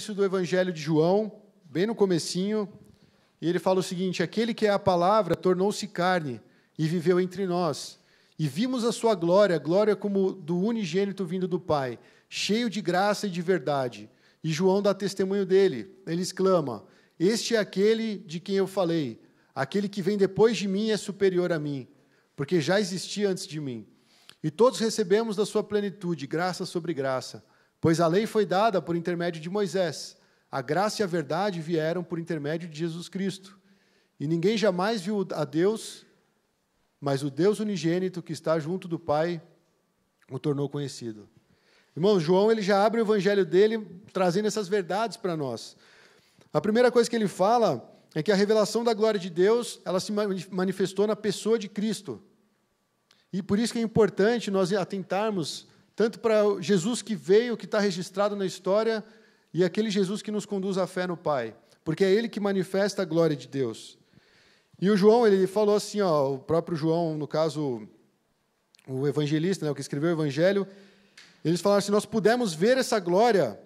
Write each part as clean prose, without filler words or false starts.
início do Evangelho de João, bem no comecinho, e ele fala o seguinte: aquele que é a palavra tornou-se carne e viveu entre nós. E vimos a sua glória, glória como do unigênito vindo do Pai, cheio de graça e de verdade. E João dá testemunho dele. Ele exclama: este é aquele de quem eu falei. Aquele que vem depois de mim é superior a mim, porque já existia antes de mim. E todos recebemos da sua plenitude, graça sobre graça. Pois a lei foi dada por intermédio de Moisés. A graça e a verdade vieram por intermédio de Jesus Cristo. E ninguém jamais viu a Deus, mas o Deus unigênito que está junto do Pai o tornou conhecido. Irmão, João ele já abre o evangelho dele trazendo essas verdades para nós. A primeira coisa que ele fala é que a revelação da glória de Deus ela se manifestou na pessoa de Cristo. E por isso que é importante nós atentarmos tanto para Jesus que veio, que está registrado na história, e aquele Jesus que nos conduz à fé no Pai, porque é Ele que manifesta a glória de Deus. E o João, ele falou assim, o próprio João, no caso, o evangelista, o que escreveu o Evangelho, eles falaram assim: nós pudemos ver essa glória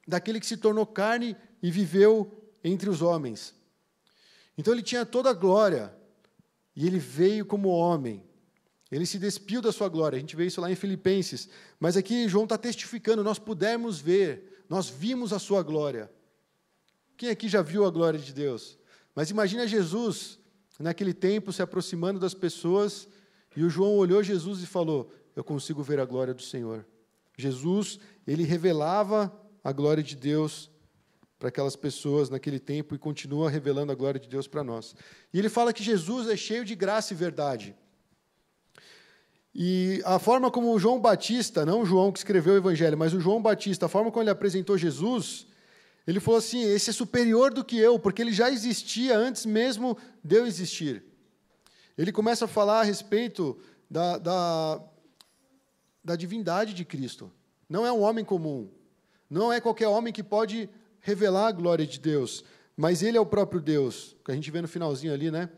daquele que se tornou carne e viveu entre os homens. Então ele tinha toda a glória, e ele veio como homem. Ele se despiu da sua glória. A gente vê isso lá em Filipenses. Mas aqui João está testificando, nós pudemos ver, nós vimos a sua glória. Quem aqui já viu a glória de Deus? Mas imagina Jesus, naquele tempo, se aproximando das pessoas, e o João olhou Jesus e falou: eu consigo ver a glória do Senhor. Jesus, ele revelava a glória de Deus para aquelas pessoas naquele tempo e continua revelando a glória de Deus para nós. E ele fala que Jesus é cheio de graça e verdade. E a forma como o João Batista, não o João que escreveu o Evangelho, mas o João Batista, a forma como ele apresentou Jesus, ele falou assim: esse é superior do que eu, porque ele já existia antes mesmo de eu existir. Ele começa a falar a respeito da divindade de Cristo. Não é um homem comum, não é qualquer homem que pode revelar a glória de Deus, mas ele é o próprio Deus, que a gente vê no finalzinho ali, né?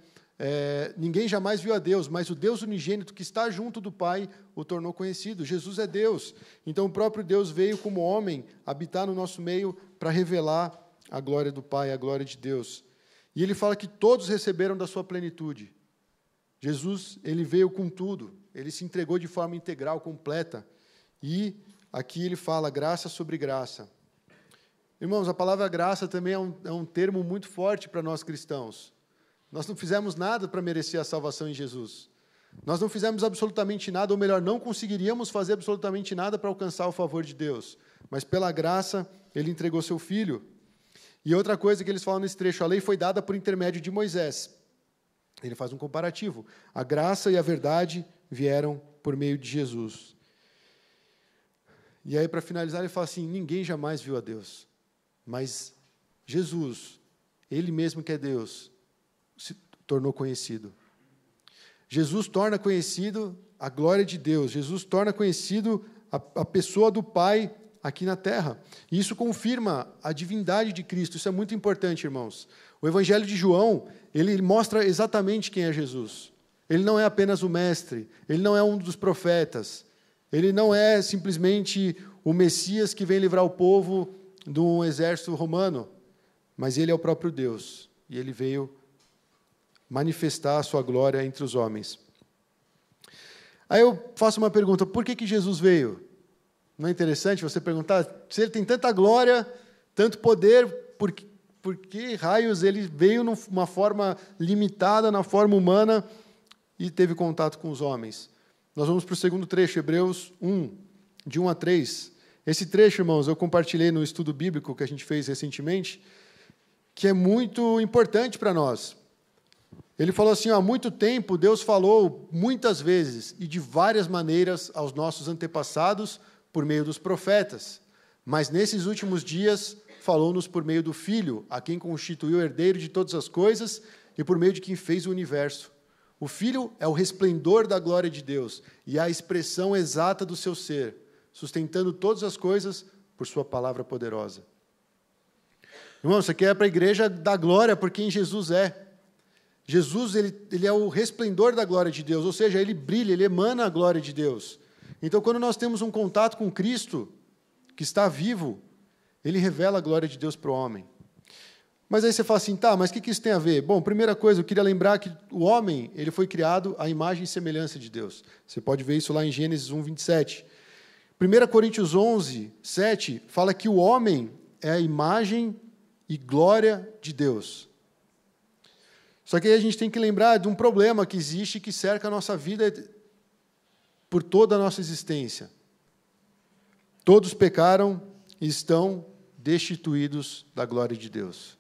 Ninguém jamais viu a Deus, mas o Deus unigênito que está junto do Pai o tornou conhecido. Jesus é Deus. Então o próprio Deus veio como homem habitar no nosso meio para revelar a glória do Pai, a glória de Deus. E ele fala que todos receberam da sua plenitude. Jesus, ele veio com tudo, ele se entregou de forma integral, completa. E aqui ele fala graça sobre graça. Irmãos, a palavra graça também é um termo muito forte para nós cristãos. Nós não fizemos nada para merecer a salvação em Jesus. Nós não fizemos absolutamente nada, ou melhor, não conseguiríamos fazer absolutamente nada para alcançar o favor de Deus. Mas pela graça, Ele entregou seu Filho. E outra coisa que eles falam nesse trecho: a lei foi dada por intermédio de Moisés. Ele faz um comparativo. A graça e a verdade vieram por meio de Jesus. E aí, para finalizar, ele fala assim: ninguém jamais viu a Deus. Mas Jesus, Ele mesmo que é Deus, se tornou conhecido. Jesus torna conhecido a glória de Deus. Jesus torna conhecido a pessoa do Pai aqui na terra. E isso confirma a divindade de Cristo. Isso é muito importante, irmãos. O Evangelho de João, ele mostra exatamente quem é Jesus. Ele não é apenas o mestre, ele não é um dos profetas, ele não é simplesmente o Messias que vem livrar o povo de um exército romano, mas ele é o próprio Deus. E ele veio manifestar a sua glória entre os homens. Aí eu faço uma pergunta: por que Jesus veio? Não é interessante você perguntar, se ele tem tanta glória, tanto poder, por que raios ele veio numa forma limitada, na forma humana, e teve contato com os homens? Nós vamos para o segundo trecho, Hebreus 1, de 1 a 3. Esse trecho, irmãos, eu compartilhei no estudo bíblico que a gente fez recentemente, que é muito importante para nós. Ele falou assim: há muito tempo Deus falou muitas vezes e de várias maneiras aos nossos antepassados por meio dos profetas, mas nesses últimos dias falou-nos por meio do Filho, a quem constituiu herdeiro de todas as coisas e por meio de quem fez o universo. O Filho é o resplendor da glória de Deus e a expressão exata do seu ser, sustentando todas as coisas por sua palavra poderosa. Irmão, isso aqui é para a igreja da glória, por quem Jesus é. Jesus, ele é o resplendor da glória de Deus, ou seja, ele brilha, ele emana a glória de Deus. Então, quando nós temos um contato com Cristo, que está vivo, Ele revela a glória de Deus para o homem. Mas aí você fala assim, tá, mas o que isso tem a ver? Bom, primeira coisa, eu queria lembrar que o homem, ele foi criado à imagem e semelhança de Deus. Você pode ver isso lá em Gênesis 1, 27. 1 Coríntios 11, 7, fala que o homem é a imagem e glória de Deus. Só que aí a gente tem que lembrar de um problema que existe, que cerca a nossa vida por toda a nossa existência. Todos pecaram e estão destituídos da glória de Deus.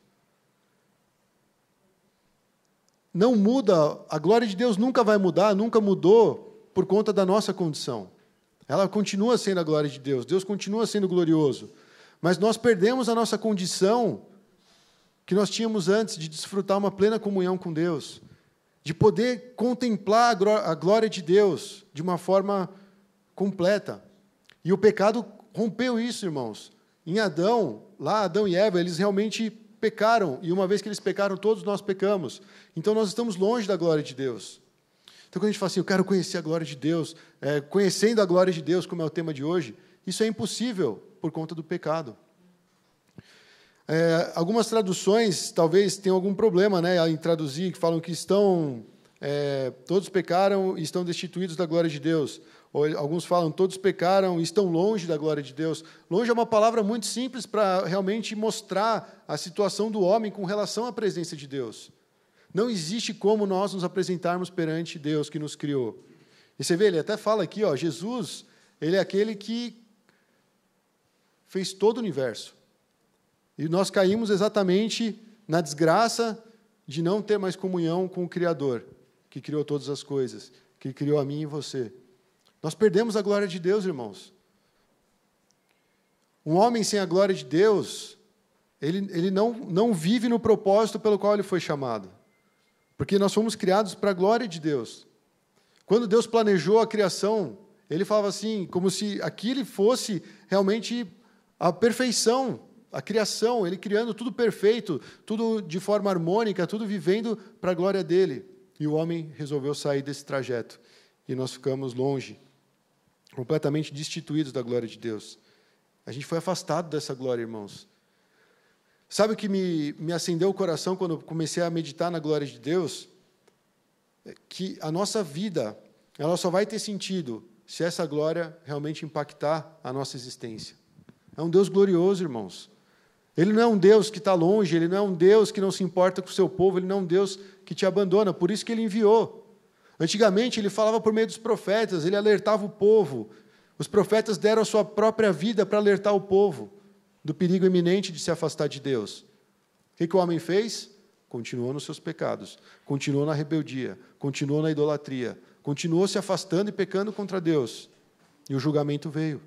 Não muda, a glória de Deus nunca vai mudar, nunca mudou por conta da nossa condição. Ela continua sendo a glória de Deus, Deus continua sendo glorioso. Mas nós perdemos a nossa condição que nós tínhamos antes de desfrutar uma plena comunhão com Deus, de poder contemplar a glória de Deus de uma forma completa. E o pecado rompeu isso, irmãos. Em Adão, lá Adão e Eva, eles realmente pecaram, e uma vez que eles pecaram, todos nós pecamos. Então nós estamos longe da glória de Deus. Então quando a gente fala assim, eu quero conhecer a glória de Deus, conhecendo a glória de Deus, como é o tema de hoje, isso é impossível por conta do pecado. Algumas traduções talvez tenham algum problema, né, em traduzir, que falam que todos pecaram e estão destituídos da glória de Deus. Ou alguns falam, todos pecaram e estão longe da glória de Deus. Longe é uma palavra muito simples para realmente mostrar a situação do homem com relação à presença de Deus. Não existe como nós nos apresentarmos perante Deus que nos criou. E você vê, ele até fala aqui, Jesus, ele é aquele que fez todo o universo. E nós caímos exatamente na desgraça de não ter mais comunhão com o Criador, que criou todas as coisas, que criou a mim e você. Nós perdemos a glória de Deus, irmãos. Um homem sem a glória de Deus, ele não vive no propósito pelo qual ele foi chamado. Porque nós fomos criados para a glória de Deus. Quando Deus planejou a criação, ele falava assim, como se aquilo fosse realmente a perfeição, a criação, ele criando tudo perfeito, tudo de forma harmônica, tudo vivendo para a glória dele. E o homem resolveu sair desse trajeto. E nós ficamos longe, completamente destituídos da glória de Deus. A gente foi afastado dessa glória, irmãos. Sabe o que me acendeu o coração quando eu comecei a meditar na glória de Deus? Que a nossa vida, ela só vai ter sentido se essa glória realmente impactar a nossa existência. É um Deus glorioso, irmãos. Ele não é um Deus que está longe, Ele não é um Deus que não se importa com o seu povo, Ele não é um Deus que te abandona, por isso que Ele enviou. Antigamente, Ele falava por meio dos profetas, Ele alertava o povo. Os profetas deram a sua própria vida para alertar o povo do perigo iminente de se afastar de Deus. O que o homem fez? Continuou nos seus pecados, continuou na rebeldia, continuou na idolatria, continuou se afastando e pecando contra Deus. E o julgamento veio.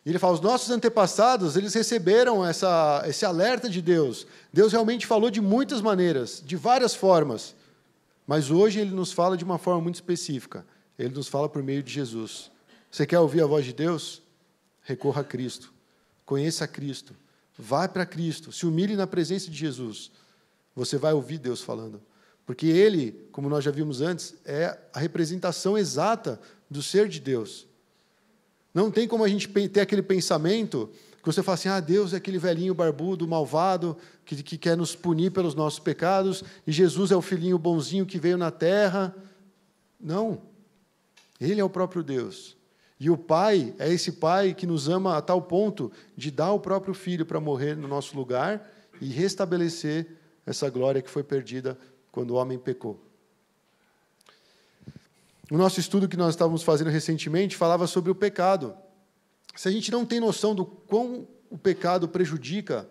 E ele fala, os nossos antepassados, eles receberam esse alerta de Deus. Deus realmente falou de muitas maneiras, de várias formas. Mas hoje Ele nos fala de uma forma muito específica. Ele nos fala por meio de Jesus. Você quer ouvir a voz de Deus? Recorra a Cristo. Conheça a Cristo. Vá para Cristo. Se humilhe na presença de Jesus. Você vai ouvir Deus falando. Porque Ele, como nós já vimos antes, é a representação exata do ser de Deus. Não tem como a gente ter aquele pensamento que você fala assim, Deus é aquele velhinho barbudo, malvado, que quer nos punir pelos nossos pecados, e Jesus é o filhinho bonzinho que veio na terra. Não. Ele é o próprio Deus. E o Pai é esse Pai que nos ama a tal ponto de dar o próprio Filho para morrer no nosso lugar e restabelecer essa glória que foi perdida quando o homem pecou. O nosso estudo que nós estávamos fazendo recentemente falava sobre o pecado. Se a gente não tem noção do quão o pecado prejudica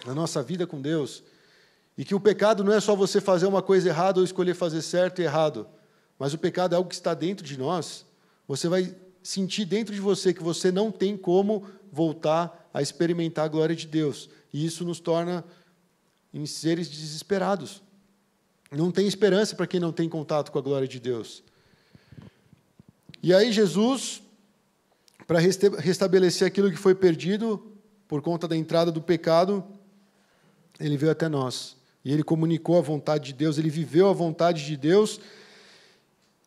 a nossa vida com Deus, e que o pecado não é só você fazer uma coisa errada ou escolher fazer certo e errado, mas o pecado é algo que está dentro de nós, você vai sentir dentro de você que você não tem como voltar a experimentar a glória de Deus. E isso nos torna em seres desesperados. Não tem esperança para quem não tem contato com a glória de Deus. E aí Jesus, para restabelecer aquilo que foi perdido por conta da entrada do pecado, Ele veio até nós. E Ele comunicou a vontade de Deus, Ele viveu a vontade de Deus,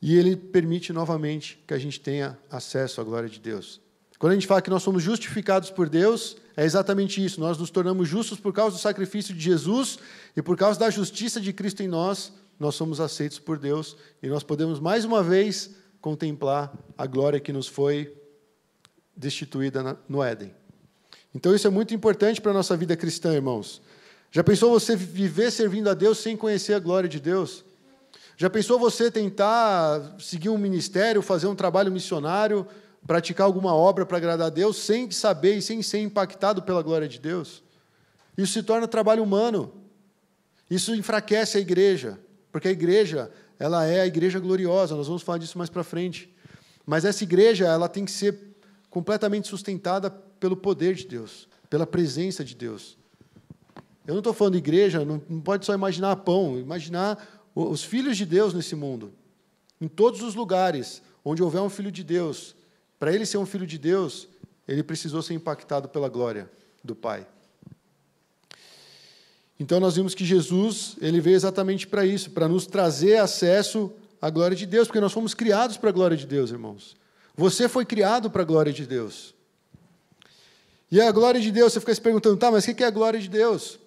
e Ele permite novamente que a gente tenha acesso à glória de Deus. Quando a gente fala que nós somos justificados por Deus, é exatamente isso. Nós nos tornamos justos por causa do sacrifício de Jesus e por causa da justiça de Cristo em nós, nós somos aceitos por Deus e nós podemos mais uma vez contemplar a glória que nos foi destituída no Éden. Então isso é muito importante para a nossa vida cristã, irmãos. Já pensou você viver servindo a Deus sem conhecer a glória de Deus? Já pensou você tentar seguir um ministério, fazer um trabalho missionário, praticar alguma obra para agradar a Deus, sem saber e sem ser impactado pela glória de Deus? Isso se torna trabalho humano. Isso enfraquece a igreja, porque a igreja, ela é a igreja gloriosa, nós vamos falar disso mais para frente. Mas essa igreja, ela tem que ser completamente sustentada pelo poder de Deus, pela presença de Deus. Eu não estou falando de igreja, não pode só imaginar pão, imaginar os filhos de Deus nesse mundo. Em todos os lugares onde houver um filho de Deus, para ele ser um filho de Deus, ele precisou ser impactado pela glória do Pai. Então nós vimos que Jesus, ele veio exatamente para isso, para nos trazer acesso à glória de Deus, porque nós fomos criados para a glória de Deus, irmãos. Você foi criado para a glória de Deus. E a glória de Deus, você fica se perguntando, tá, mas o que é a glória de Deus?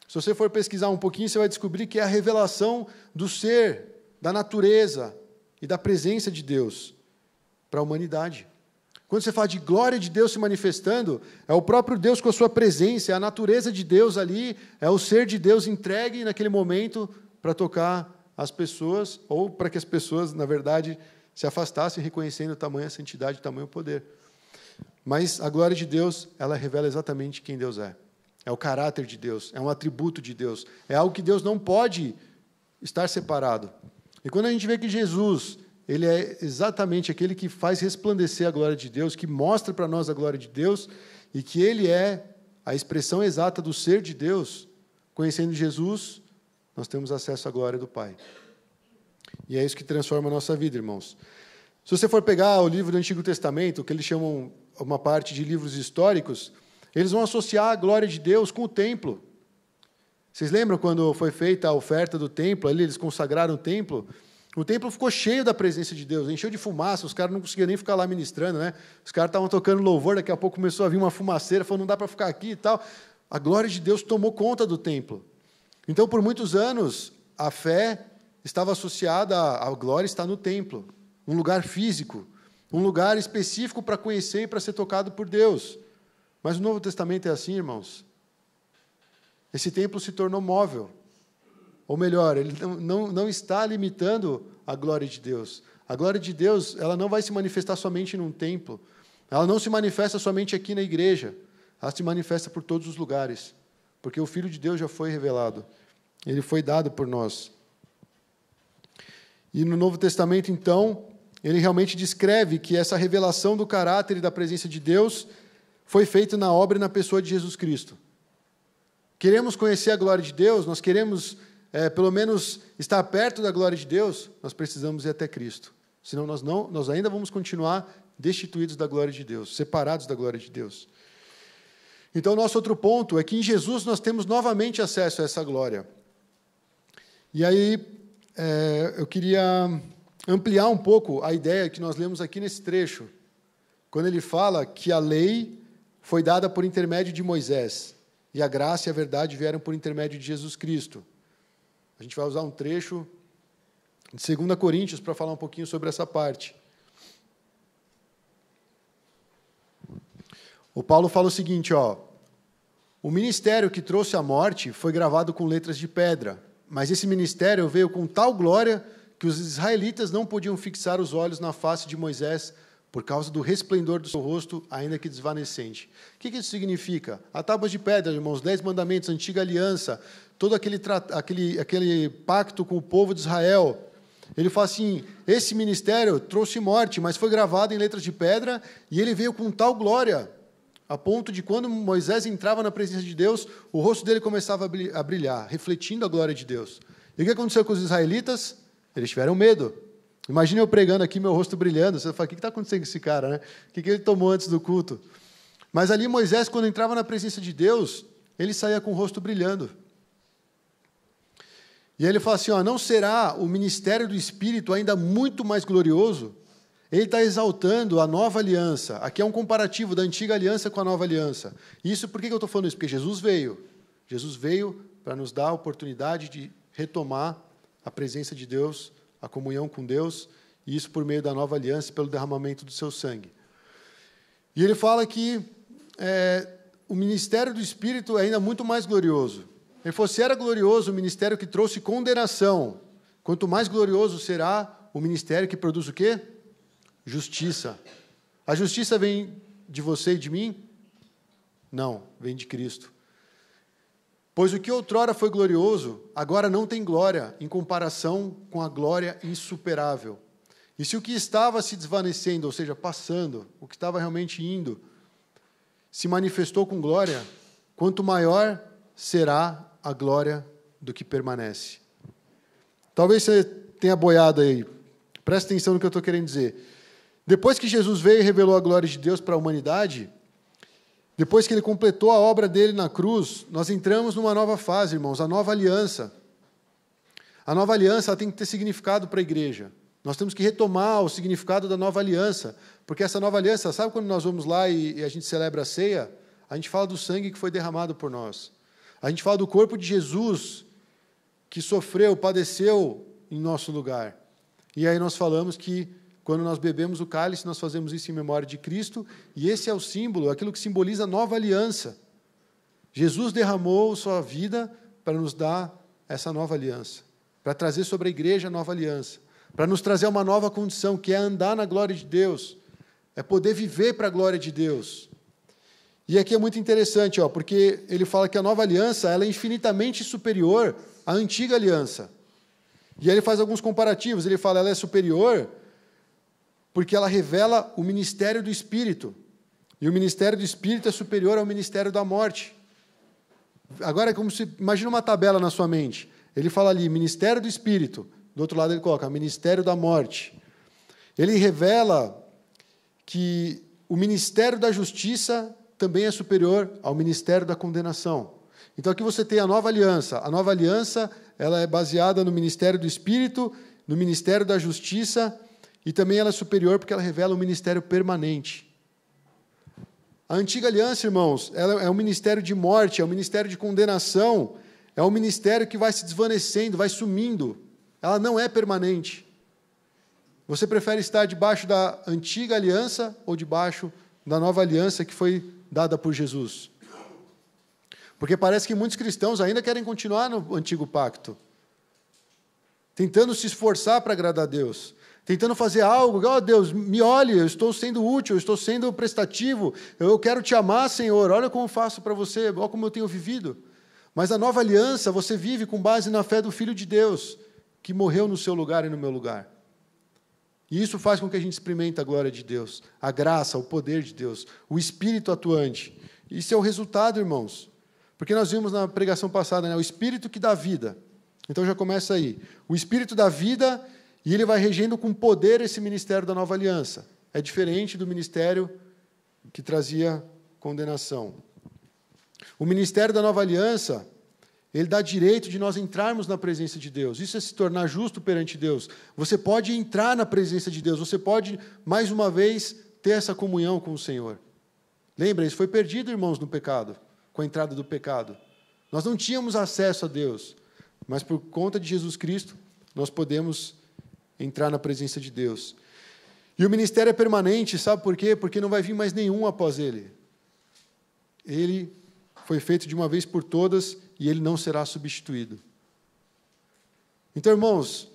Se você for pesquisar um pouquinho, você vai descobrir que é a revelação do ser, da natureza e da presença de Deus para a humanidade. Quando você fala de glória de Deus se manifestando, é o próprio Deus com a sua presença, é a natureza de Deus ali, é o ser de Deus entregue naquele momento para tocar as pessoas, ou para que as pessoas, na verdade, se afastassem, reconhecendo o tamanho, a santidade, o tamanho, o poder. Mas a glória de Deus, ela revela exatamente quem Deus é. É o caráter de Deus, é um atributo de Deus, é algo que Deus não pode estar separado. E quando a gente vê que Jesus, ele é exatamente aquele que faz resplandecer a glória de Deus, que mostra para nós a glória de Deus, e que ele é a expressão exata do ser de Deus, conhecendo Jesus, nós temos acesso à glória do Pai. E é isso que transforma a nossa vida, irmãos. Se você for pegar o livro do Antigo Testamento, que eles chamam uma parte de livros históricos, eles vão associar a glória de Deus com o templo. Vocês lembram quando foi feita a oferta do templo, ali eles consagraram o templo ficou cheio da presença de Deus, encheu de fumaça, os caras não conseguiam nem ficar lá ministrando, né? Os caras estavam tocando louvor, daqui a pouco começou a vir uma fumaceira, falou, não dá para ficar aqui e tal. A glória de Deus tomou conta do templo. Então, por muitos anos, a fé estava associada à glória estar no templo, um lugar físico, um lugar específico para conhecer e para ser tocado por Deus. Mas o Novo Testamento é assim, irmãos. Esse templo se tornou móvel. Ou melhor, ele não está limitando a glória de Deus. A glória de Deus, ela não vai se manifestar somente num templo. Ela não se manifesta somente aqui na igreja. Ela se manifesta por todos os lugares. Porque o Filho de Deus já foi revelado. Ele foi dado por nós. E no Novo Testamento, então, ele realmente descreve que essa revelação do caráter e da presença de Deus foi feita na obra e na pessoa de Jesus Cristo. Queremos conhecer a glória de Deus, nós queremos, pelo menos, estar perto da glória de Deus, nós precisamos ir até Cristo. Senão nós ainda vamos continuar destituídos da glória de Deus, separados da glória de Deus. Então, nosso outro ponto é que em Jesus nós temos novamente acesso a essa glória. E aí, eu queria ampliar um pouco a ideia que nós lemos aqui nesse trecho, quando ele fala que a lei foi dada por intermédio de Moisés, e a graça e a verdade vieram por intermédio de Jesus Cristo. A gente vai usar um trecho de 2 Coríntios para falar um pouquinho sobre essa parte. O Paulo fala o seguinte, o ministério que trouxe a morte foi gravado com letras de pedra, mas esse ministério veio com tal glória que os israelitas não podiam fixar os olhos na face de Moisés por causa do resplendor do seu rosto, ainda que desvanecente. O que isso significa? A tábua de pedra, irmãos, 10 mandamentos, a antiga aliança, todo aquele pacto com o povo de Israel. Ele fala assim, esse ministério trouxe morte, mas foi gravado em letras de pedra, e ele veio com tal glória, a ponto de quando Moisés entrava na presença de Deus, o rosto dele começava a brilhar, refletindo a glória de Deus. E o que aconteceu com os israelitas? Eles tiveram medo. Imagina eu pregando aqui, meu rosto brilhando. Você fala, o que está acontecendo com esse cara, né? O que ele tomou antes do culto? Mas ali Moisés, quando entrava na presença de Deus, ele saía com o rosto brilhando. E aí ele fala assim, não será o ministério do Espírito ainda muito mais glorioso? Ele está exaltando a nova aliança. Aqui é um comparativo da antiga aliança com a nova aliança. Isso, por que eu estou falando isso? Porque Jesus veio. Jesus veio para nos dar a oportunidade de retomar a presença de Deus, a comunhão com Deus, e isso por meio da nova aliança, pelo derramamento do seu sangue. E ele fala que o ministério do Espírito é ainda muito mais glorioso. Ele falou, se era glorioso o ministério que trouxe condenação, quanto mais glorioso será o ministério que produz o quê? Justiça. A justiça vem de você e de mim? Não, vem de Cristo. Pois o que outrora foi glorioso, agora não tem glória em comparação com a glória insuperável. E se o que estava se desvanecendo, ou seja, passando, o que estava realmente indo, se manifestou com glória, quanto maior será a glória do que permanece. Talvez você tenha boiado aí. Presta atenção no que eu estou querendo dizer. Depois que Jesus veio e revelou a glória de Deus para a humanidade, depois que ele completou a obra dele na cruz, nós entramos numa nova fase, irmãos, a nova aliança. A nova aliança ela tem que ter significado para a igreja. Nós temos que retomar o significado da nova aliança, porque essa nova aliança, sabe quando nós vamos lá e a gente celebra a ceia? A gente fala do sangue que foi derramado por nós. A gente fala do corpo de Jesus que sofreu, padeceu em nosso lugar. E aí nós falamos que quando nós bebemos o cálice, nós fazemos isso em memória de Cristo, e esse é o símbolo, aquilo que simboliza a nova aliança. Jesus derramou sua vida para nos dar essa nova aliança, para trazer sobre a igreja a nova aliança, para nos trazer uma nova condição, que é andar na glória de Deus, é poder viver para a glória de Deus. E aqui é muito interessante, porque ele fala que a nova aliança ela é infinitamente superior à antiga aliança. E aí ele faz alguns comparativos, ele fala que ela é superior porque ela revela o ministério do Espírito. E o ministério do Espírito é superior ao ministério da morte. Agora, imagina uma tabela na sua mente. Ele fala ali, ministério do Espírito. Do outro lado ele coloca, ministério da morte. Ele revela que o ministério da justiça também é superior ao ministério da condenação. Então, aqui você tem a nova aliança. A nova aliança ela é baseada no ministério do Espírito, no ministério da justiça, e também ela é superior porque ela revela o ministério permanente. A antiga aliança, irmãos, ela é um ministério de morte, é um ministério de condenação, é um ministério que vai se desvanecendo, vai sumindo. Ela não é permanente. Você prefere estar debaixo da antiga aliança ou debaixo da nova aliança que foi dada por Jesus? Porque parece que muitos cristãos ainda querem continuar no antigo pacto, tentando se esforçar para agradar a Deus, tentando fazer algo, Deus, me olhe, eu estou sendo útil, eu estou sendo prestativo, eu quero te amar, Senhor, olha como eu faço para você, olha como eu tenho vivido. Mas a nova aliança você vive com base na fé do Filho de Deus, que morreu no seu lugar e no meu lugar. E isso faz com que a gente experimente a glória de Deus, a graça, o poder de Deus, o Espírito atuante. Isso é o resultado, irmãos. Porque nós vimos na pregação passada, o Espírito que dá vida. Então já começa aí. O Espírito dá vida e ele vai regendo com poder esse ministério da nova aliança. É diferente do ministério que trazia condenação. O ministério da nova aliança, ele dá direito de nós entrarmos na presença de Deus. Isso é se tornar justo perante Deus. Você pode entrar na presença de Deus. Você pode, mais uma vez, ter essa comunhão com o Senhor. Lembra, isso foi perdido, irmãos, no pecado, com a entrada do pecado. Nós não tínhamos acesso a Deus, mas por conta de Jesus Cristo, nós podemos entrar na presença de Deus. E o ministério é permanente, sabe por quê? Porque não vai vir mais nenhum após ele. Ele foi feito de uma vez por todas e ele não será substituído. Então, irmãos,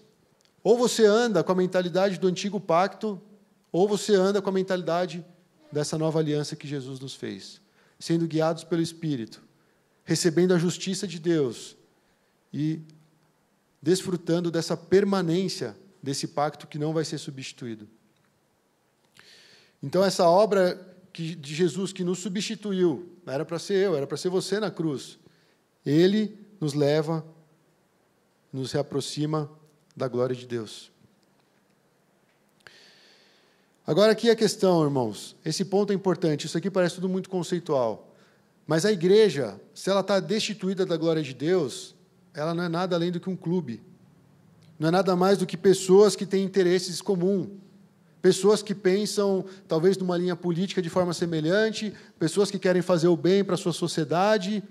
ou você anda com a mentalidade do antigo pacto, ou você anda com a mentalidade dessa nova aliança que Jesus nos fez, sendo guiados pelo Espírito, recebendo a justiça de Deus e desfrutando dessa permanência desse pacto que não vai ser substituído. Então, essa obra de Jesus que nos substituiu, não era para ser eu, era para ser você na cruz. Ele nos leva, nos reaproxima da glória de Deus. Agora aqui a questão, irmãos, esse ponto é importante, isso aqui parece tudo muito conceitual, mas a igreja, se ela está destituída da glória de Deus, ela não é nada além do que um clube, não é nada mais do que pessoas que têm interesses comuns, pessoas que pensam, talvez, numa linha política de forma semelhante, pessoas que querem fazer o bem para a sua sociedade,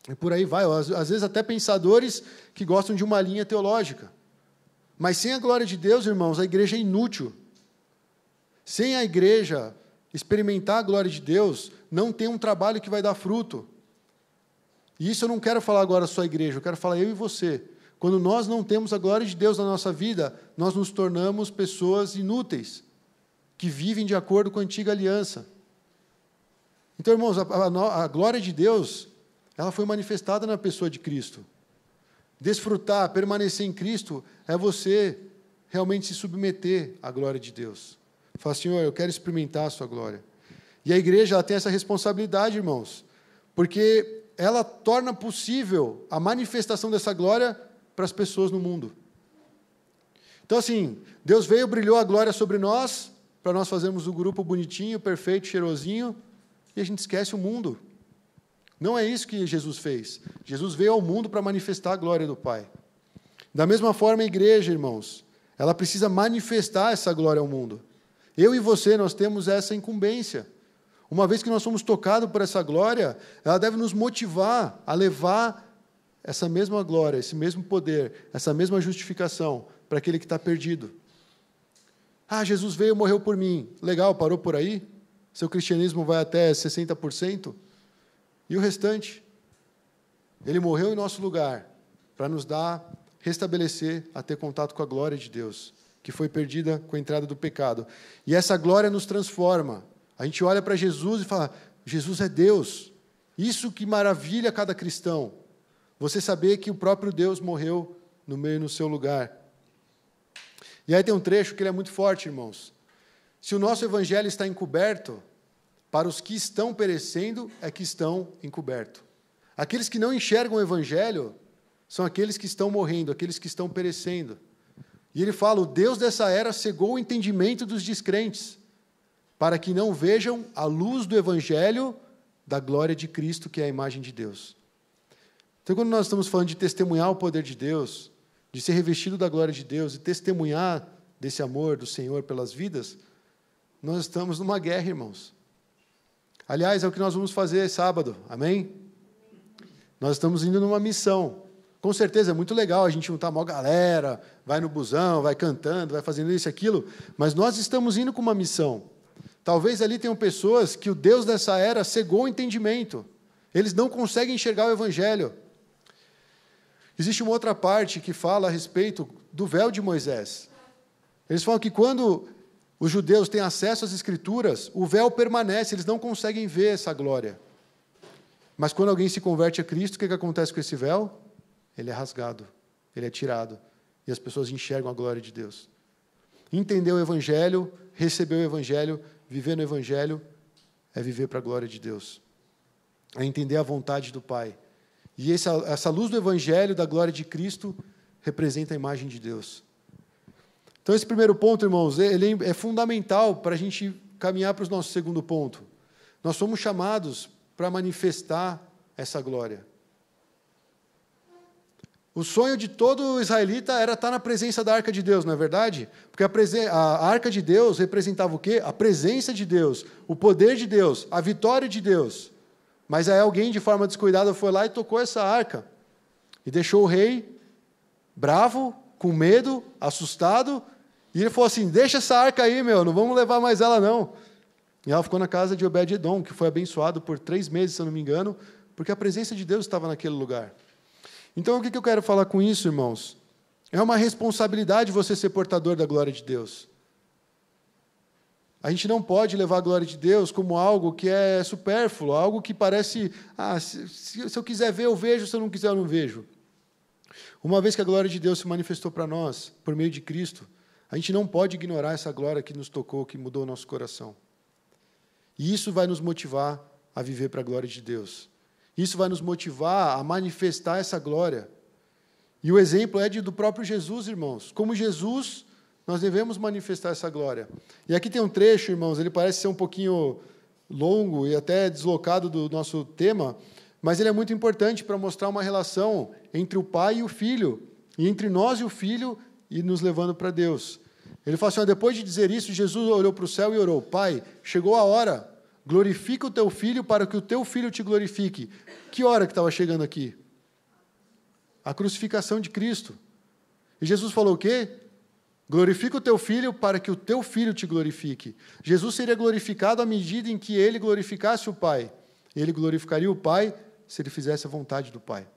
e por aí vai. Às vezes até pensadores que gostam de uma linha teológica. Mas sem a glória de Deus, irmãos, a igreja é inútil. Sem a igreja experimentar a glória de Deus, não tem um trabalho que vai dar fruto. E isso eu não quero falar agora só a igreja, eu quero falar eu e você. Quando nós não temos a glória de Deus na nossa vida, nós nos tornamos pessoas inúteis, que vivem de acordo com a antiga aliança. Então, irmãos, a glória de Deus, ela foi manifestada na pessoa de Cristo. Desfrutar, permanecer em Cristo, é você realmente se submeter à glória de Deus. Fala, Senhor, eu quero experimentar a sua glória. E a igreja ela tem essa responsabilidade, irmãos, porque ela torna possível a manifestação dessa glória para as pessoas no mundo. Então, assim, Deus veio, brilhou a glória sobre nós, para nós fazermos o grupo bonitinho, perfeito, cheirosinho, e a gente esquece o mundo. Não é isso que Jesus fez. Jesus veio ao mundo para manifestar a glória do Pai. Da mesma forma, a igreja, irmãos, ela precisa manifestar essa glória ao mundo. Eu e você, nós temos essa incumbência. Uma vez que nós somos tocados por essa glória, ela deve nos motivar a levar essa mesma glória, esse mesmo poder, essa mesma justificação para aquele que está perdido. Ah, Jesus veio e morreu por mim. Legal, parou por aí? Seu cristianismo vai até 60%? E o restante? Ele morreu em nosso lugar para nos restabelecer a ter contato com a glória de Deus, que foi perdida com a entrada do pecado. E essa glória nos transforma. A gente olha para Jesus e fala, Jesus é Deus. Isso que maravilha cada cristão. Você saber que o próprio Deus morreu no meio no seu lugar. E aí tem um trecho que ele é muito forte, irmãos. Se o nosso evangelho está encoberto, para os que estão perecendo é que estão encobertos. Aqueles que não enxergam o evangelho são aqueles que estão morrendo, aqueles que estão perecendo. E ele fala, o Deus dessa era cegou o entendimento dos descrentes, para que não vejam a luz do evangelho da glória de Cristo, que é a imagem de Deus. Então, quando nós estamos falando de testemunhar o poder de Deus, de ser revestido da glória de Deus e testemunhar desse amor do Senhor pelas vidas, nós estamos numa guerra, irmãos. Aliás, é o que nós vamos fazer sábado, amém? Nós estamos indo numa missão. Com certeza é muito legal a gente juntar uma galera, vai no busão, vai cantando, vai fazendo isso e aquilo, mas nós estamos indo com uma missão. Talvez ali tenham pessoas que o Deus dessa era cegou o entendimento. Eles não conseguem enxergar o evangelho. Existe uma outra parte que fala a respeito do véu de Moisés. Eles falam que quando os judeus têm acesso às Escrituras, o véu permanece, eles não conseguem ver essa glória. Mas quando alguém se converte a Cristo, o que acontece com esse véu? Ele é rasgado, ele é tirado, e as pessoas enxergam a glória de Deus. Entender o Evangelho, receber o Evangelho, viver no Evangelho, é viver para a glória de Deus. É entender a vontade do Pai. E essa luz do Evangelho, da glória de Cristo, representa a imagem de Deus. Então, esse primeiro ponto, irmãos, ele é fundamental para a gente caminhar para o nosso segundo ponto. Nós somos chamados para manifestar essa glória. O sonho de todo israelita era estar na presença da Arca de Deus, não é verdade? Porque a Arca de Deus representava o quê? A presença de Deus, o poder de Deus, a vitória de Deus. Mas aí alguém, de forma descuidada, foi lá e tocou essa arca. E deixou o rei bravo, com medo, assustado. E ele falou assim, deixa essa arca aí, não vamos levar mais ela, não. E ela ficou na casa de Obed-edom, que foi abençoado por 3 meses, se eu não me engano, porque a presença de Deus estava naquele lugar. Então, o que eu quero falar com isso, irmãos? É uma responsabilidade você ser portador da glória de Deus. A gente não pode levar a glória de Deus como algo que é supérfluo, algo que parece, se eu quiser ver, eu vejo, se eu não quiser, eu não vejo. Uma vez que a glória de Deus se manifestou para nós, por meio de Cristo, a gente não pode ignorar essa glória que nos tocou, que mudou o nosso coração. E isso vai nos motivar a viver para a glória de Deus. Isso vai nos motivar a manifestar essa glória. E o exemplo é do próprio Jesus, irmãos. Como Jesus, nós devemos manifestar essa glória. E aqui tem um trecho, irmãos, ele parece ser um pouquinho longo e até deslocado do nosso tema, mas ele é muito importante para mostrar uma relação entre o Pai e o Filho, e entre nós e o Filho, e nos levando para Deus. Ele fala assim, depois de dizer isso, Jesus olhou para o céu e orou, Pai, chegou a hora, glorifica o teu filho para que o teu filho te glorifique. Que hora que estava chegando aqui? A crucificação de Cristo. E Jesus falou o quê? Glorifica o teu filho para que o teu filho te glorifique. Jesus seria glorificado à medida em que ele glorificasse o Pai. Ele glorificaria o Pai se ele fizesse a vontade do Pai.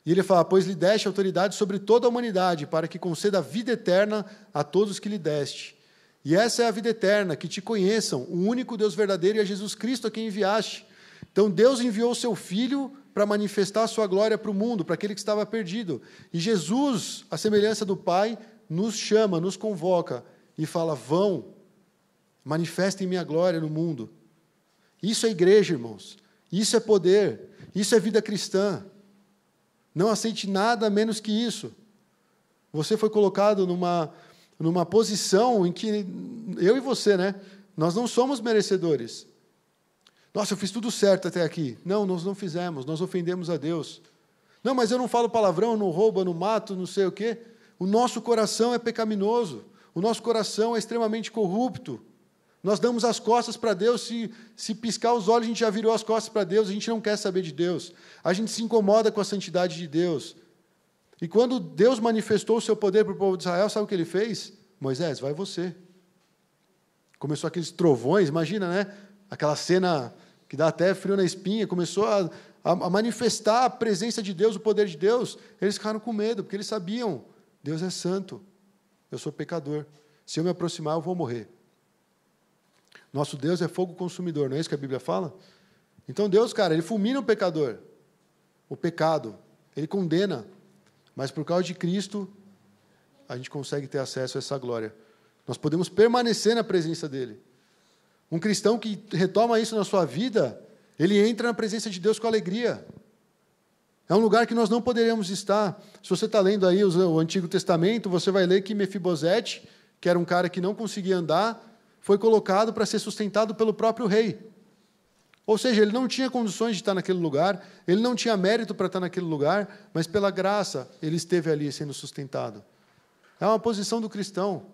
E ele fala, pois lhe deste autoridade sobre toda a humanidade, para que conceda a vida eterna a todos que lhe deste. E essa é a vida eterna, que te conheçam, o único Deus verdadeiro e a Jesus Cristo a quem enviaste. Então Deus enviou o seu Filho para manifestar a sua glória para o mundo, para aquele que estava perdido. E Jesus, à semelhança do Pai, nos chama, nos convoca e fala, vão, manifestem minha glória no mundo. Isso é igreja, irmãos. Isso é poder. Isso é vida cristã. Não aceite nada menos que isso. Você foi colocado numa posição em que, eu e você, né? Nós não somos merecedores. Nossa, eu fiz tudo certo até aqui. Não, nós não fizemos, nós ofendemos a Deus. Não, mas eu não falo palavrão, eu não roubo, eu não mato, não sei o quê. O nosso coração é pecaminoso. O nosso coração é extremamente corrupto. Nós damos as costas para Deus, se piscar os olhos, a gente já virou as costas para Deus, a gente não quer saber de Deus. A gente se incomoda com a santidade de Deus. E quando Deus manifestou o seu poder para o povo de Israel, sabe o que ele fez? Moisés, vai você. Começou aqueles trovões, imagina, né? Aquela cena que dá até frio na espinha, começou a manifestar a presença de Deus, o poder de Deus. Eles ficaram com medo, porque eles sabiam, Deus é santo, eu sou pecador. Se eu me aproximar, eu vou morrer. Nosso Deus é fogo consumidor, não é isso que a Bíblia fala? Então Deus, cara, ele fulmina o pecador, o pecado, ele condena, mas por causa de Cristo, a gente consegue ter acesso a essa glória. Nós podemos permanecer na presença dele. Um cristão que retoma isso na sua vida, ele entra na presença de Deus com alegria. É um lugar que nós não poderíamos estar. Se você está lendo aí o Antigo Testamento, você vai ler que Mefibosete, que era um cara que não conseguia andar, foi colocado para ser sustentado pelo próprio rei. Ou seja, ele não tinha condições de estar naquele lugar, ele não tinha mérito para estar naquele lugar, mas pela graça ele esteve ali sendo sustentado. É uma posição do cristão.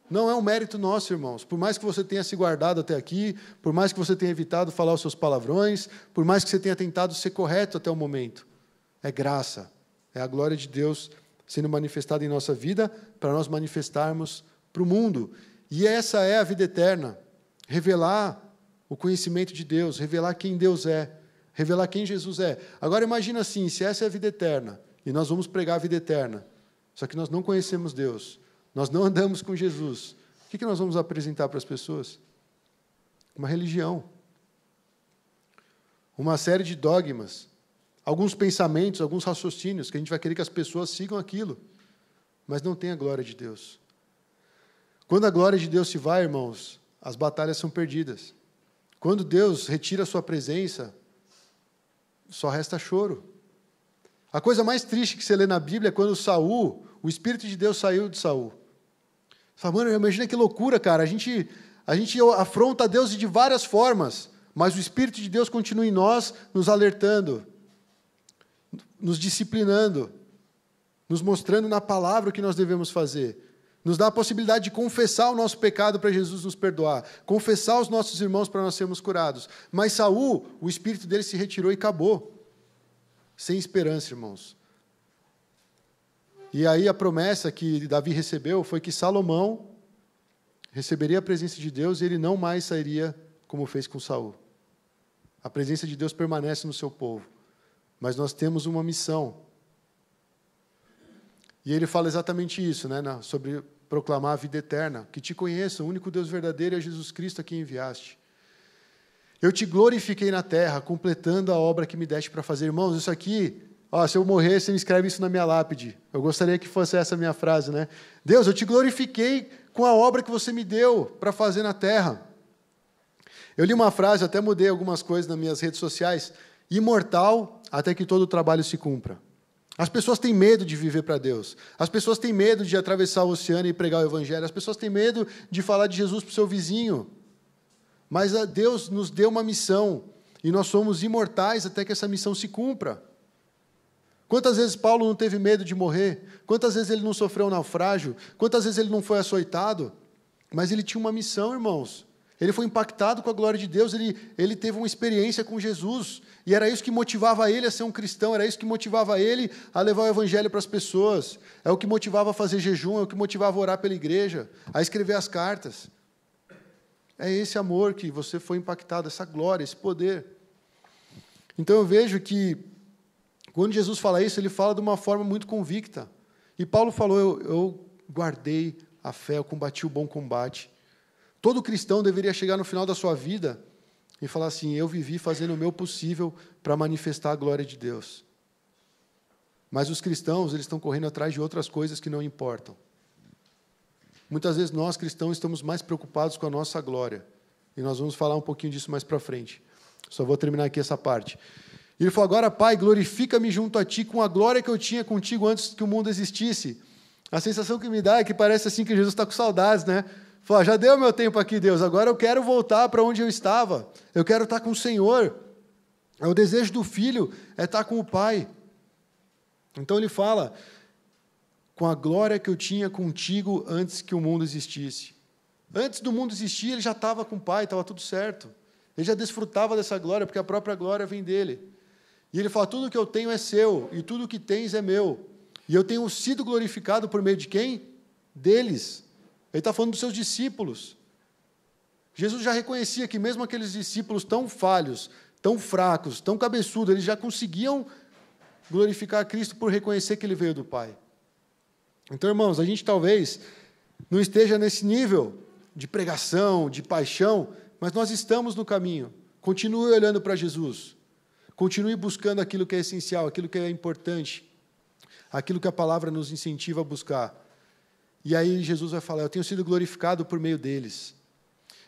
Não é um mérito nosso, irmãos. Por mais que você tenha se guardado até aqui, por mais que você tenha evitado falar os seus palavrões, por mais que você tenha tentado ser correto até o momento, é graça. É a glória de Deus sendo manifestada em nossa vida para nós manifestarmos para o mundo. E essa é a vida eterna, revelar o conhecimento de Deus, revelar quem Deus é, revelar quem Jesus é. Agora imagina assim, se essa é a vida eterna, e nós vamos pregar a vida eterna, só que nós não conhecemos Deus, nós não andamos com Jesus, o que nós vamos apresentar para as pessoas? Uma religião, uma série de dogmas, alguns pensamentos, alguns raciocínios, que a gente vai querer que as pessoas sigam aquilo, mas não tem a glória de Deus. Quando a glória de Deus se vai, irmãos, as batalhas são perdidas. Quando Deus retira a sua presença, só resta choro. A coisa mais triste que você lê na Bíblia é quando Saul, o Espírito de Deus saiu de Saul. Você fala, mano, imagina que loucura, cara. A gente afronta a Deus de várias formas, mas o Espírito de Deus continua em nós, nos alertando, nos disciplinando, nos mostrando na palavra o que nós devemos fazer. Nos dá a possibilidade de confessar o nosso pecado para Jesus nos perdoar, confessar os nossos irmãos para nós sermos curados. Mas Saul, o espírito dele se retirou e acabou. Sem esperança, irmãos. E aí a promessa que Davi recebeu foi que Salomão receberia a presença de Deus e ele não mais sairia como fez com Saul. A presença de Deus permanece no seu povo. Mas nós temos uma missão. E ele fala exatamente isso, né, sobre proclamar a vida eterna. Que te conheça, o único Deus verdadeiro é Jesus Cristo a quem enviaste. Eu te glorifiquei na terra, completando a obra que me deste para fazer. Irmãos, isso aqui, se eu morrer, você me escreve isso na minha lápide. Eu gostaria que fosse essa a minha frase, né? Deus, eu te glorifiquei com a obra que você me deu para fazer na terra. Eu li uma frase, até mudei algumas coisas nas minhas redes sociais. Imortal até que todo o trabalho se cumpra. As pessoas têm medo de viver para Deus. As pessoas têm medo de atravessar o oceano e pregar o Evangelho. As pessoas têm medo de falar de Jesus para o seu vizinho. Mas Deus nos deu uma missão. E nós somos imortais até que essa missão se cumpra. Quantas vezes Paulo não teve medo de morrer? Quantas vezes ele não sofreu um naufrágio? Quantas vezes ele não foi açoitado? Mas ele tinha uma missão, irmãos. Ele foi impactado com a glória de Deus, ele teve uma experiência com Jesus. E era isso que motivava ele a ser um cristão, era isso que motivava ele a levar o evangelho para as pessoas. É o que motivava a fazer jejum, é o que motivava a orar pela igreja, a escrever as cartas. É esse amor que você foi impactado, essa glória, esse poder. Então eu vejo que, quando Jesus fala isso, ele fala de uma forma muito convicta. E Paulo falou, eu guardei a fé, eu combati o bom combate. Todo cristão deveria chegar no final da sua vida e falar assim, eu vivi fazendo o meu possível para manifestar a glória de Deus. Mas os cristãos, eles estão correndo atrás de outras coisas que não importam. Muitas vezes nós, cristãos, estamos mais preocupados com a nossa glória. E nós vamos falar um pouquinho disso mais para frente. Só vou terminar aqui essa parte. Ele falou, agora, Pai, glorifica-me junto a Ti com a glória que eu tinha contigo antes que o mundo existisse. A sensação que me dá é que parece assim que Jesus está com saudades, né? Fala, já deu meu tempo aqui, Deus, agora eu quero voltar para onde eu estava. Eu quero estar com o Senhor. O desejo do filho é estar com o Pai. Então ele fala, com a glória que eu tinha contigo antes que o mundo existisse. Antes do mundo existir, ele já estava com o Pai, estava tudo certo. Ele já desfrutava dessa glória, porque a própria glória vem dele. E ele fala, tudo que eu tenho é seu, e tudo que tens é meu. E eu tenho sido glorificado por meio de quem? Deles. Ele está falando dos seus discípulos. Jesus já reconhecia que mesmo aqueles discípulos tão falhos, tão fracos, tão cabeçudos, eles já conseguiam glorificar a Cristo por reconhecer que ele veio do Pai. Então, irmãos, a gente talvez não esteja nesse nível de pregação, de paixão, mas nós estamos no caminho. Continue olhando para Jesus. Continue buscando aquilo que é essencial, aquilo que é importante, aquilo que a palavra nos incentiva a buscar. E aí Jesus vai falar, eu tenho sido glorificado por meio deles.